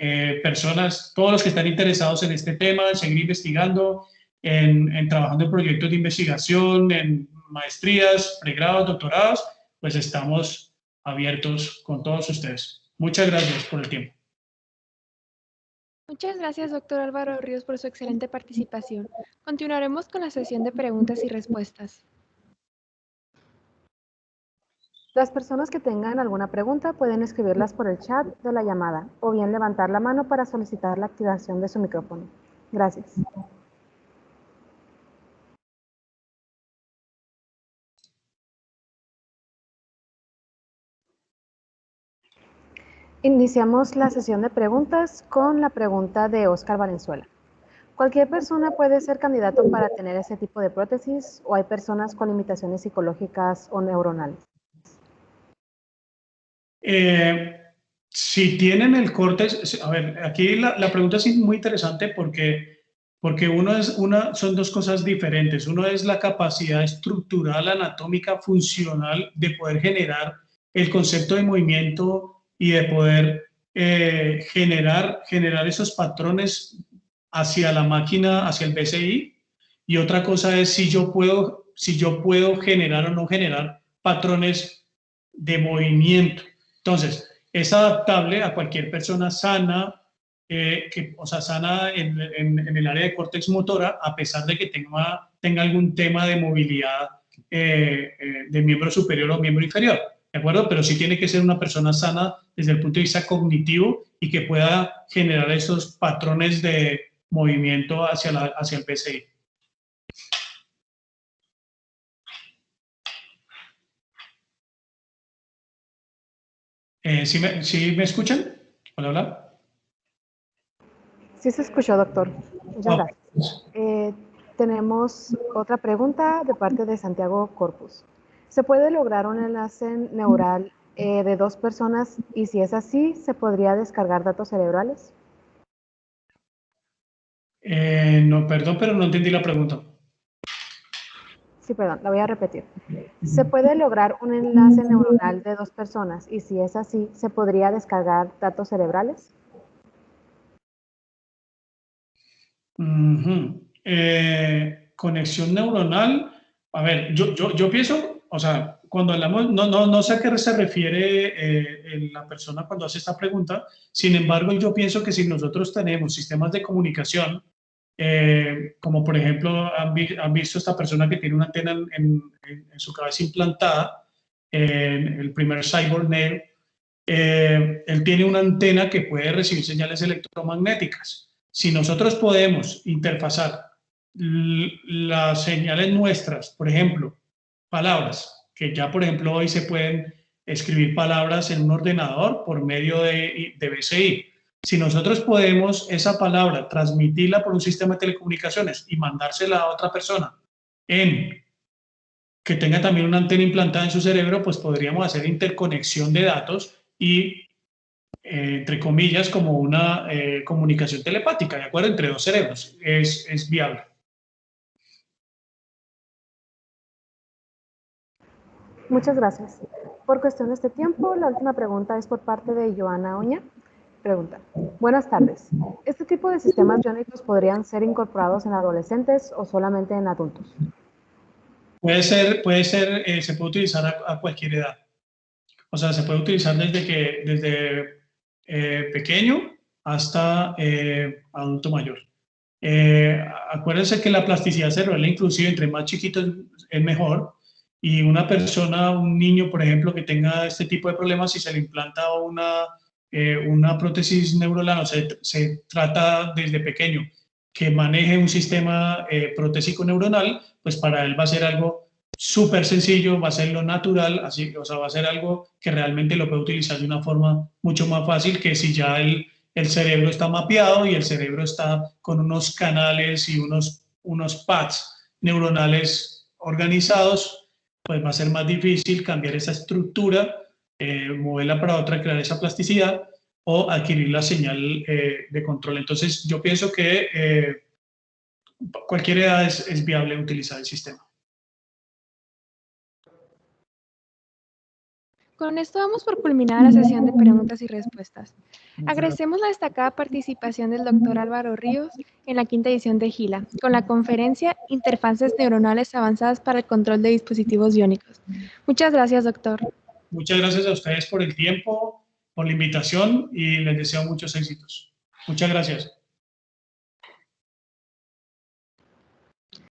C: personas, todos los que están interesados en este tema, en seguir investigando, en trabajando en proyectos de investigación, en maestrías, pregrados, doctorados, pues estamos abiertos con todos ustedes. Muchas gracias por el tiempo.
B: Muchas gracias, doctor Álvaro Ríos, por su excelente participación. Continuaremos con la sesión de preguntas y respuestas.
H: Las personas que tengan alguna pregunta pueden escribirlas por el chat de la llamada o bien levantar la mano para solicitar la activación de su micrófono. Gracias. Iniciamos la sesión de preguntas con la pregunta de Oscar Valenzuela. ¿Cualquier persona puede ser candidato para tener ese tipo de prótesis o hay personas con limitaciones psicológicas o neuronales?
C: Si tienen el córtex, a ver, aquí la pregunta es muy interesante porque son dos cosas diferentes. Uno es la capacidad estructural, anatómica, funcional de poder generar el concepto de movimiento y de poder generar esos patrones hacia la máquina, hacia el BCI. Y otra cosa es si yo puedo generar o no generar patrones de movimiento. Entonces, es adaptable a cualquier persona sana, sana en el área de córtex motora, a pesar de que tenga algún tema de movilidad de miembro superior o miembro inferior, ¿de acuerdo? Pero sí tiene que ser una persona sana desde el punto de vista cognitivo y que pueda generar esos patrones de movimiento hacia el PCI. ¿Sí me escuchan? Hola, hola.
H: Sí se escuchó, doctor. Muchas gracias. Tenemos otra pregunta de parte de Santiago Corpus. ¿Se puede lograr un enlace neural de dos personas y si es así, ¿se podría descargar datos cerebrales?
C: No, perdón, pero no entendí la pregunta.
H: Sí, perdón, la voy a repetir. ¿Se puede lograr un enlace neuronal de dos personas y si es así, ¿se podría descargar datos cerebrales?
C: Conexión neuronal. A ver, yo pienso, o sea, cuando hablamos, no sé a qué se refiere la persona cuando hace esta pregunta. Sin embargo, yo pienso que si nosotros tenemos sistemas de comunicación, como por ejemplo han visto esta persona que tiene una antena en su cabeza implantada, el primer cyborg Neil, él tiene una antena que puede recibir señales electromagnéticas. Si nosotros podemos interfazar las señales nuestras, por ejemplo, palabras, que ya por ejemplo hoy se pueden escribir palabras en un ordenador por medio de BCI. Si nosotros podemos esa palabra transmitirla por un sistema de telecomunicaciones y mandársela a otra persona que tenga también una antena implantada en su cerebro, pues podríamos hacer interconexión de datos y, entre comillas, como una comunicación telepática, ¿de acuerdo? Entre dos cerebros. Es viable.
H: Muchas gracias. Por cuestiones de tiempo, la última pregunta es por parte de Joana Oña. Pregunta. Buenas tardes. ¿Este tipo de sistemas biónicos podrían ser incorporados en adolescentes o solamente en adultos? Se
C: puede utilizar a cualquier edad. O sea, se puede utilizar desde pequeño hasta adulto mayor. Acuérdense que la plasticidad cerebral, inclusive entre más chiquito es mejor, y una persona, un niño, por ejemplo, que tenga este tipo de problemas, si se le implanta una prótesis neuronal, se trata desde pequeño que maneje un sistema protésico neuronal, pues para él va a ser algo súper sencillo, va a ser lo natural, así, o sea, va a ser algo que realmente lo puede utilizar de una forma mucho más fácil que si ya el cerebro está mapeado y el cerebro está con unos canales y unos pads neuronales organizados, pues va a ser más difícil cambiar esa estructura, moverla para otra, crear esa plasticidad o adquirir la señal de control. Entonces, yo pienso que cualquier edad es viable utilizar el sistema.
B: Con esto damos por culminada la sesión de preguntas y respuestas. Agradecemos la destacada participación del doctor Álvaro Ríos en la quinta edición de GILA, con la conferencia Interfaces Neuronales Avanzadas para el Control de Dispositivos Biónicos. Muchas gracias, doctor.
C: Muchas gracias a ustedes por el tiempo, por la invitación y les deseo muchos éxitos. Muchas gracias.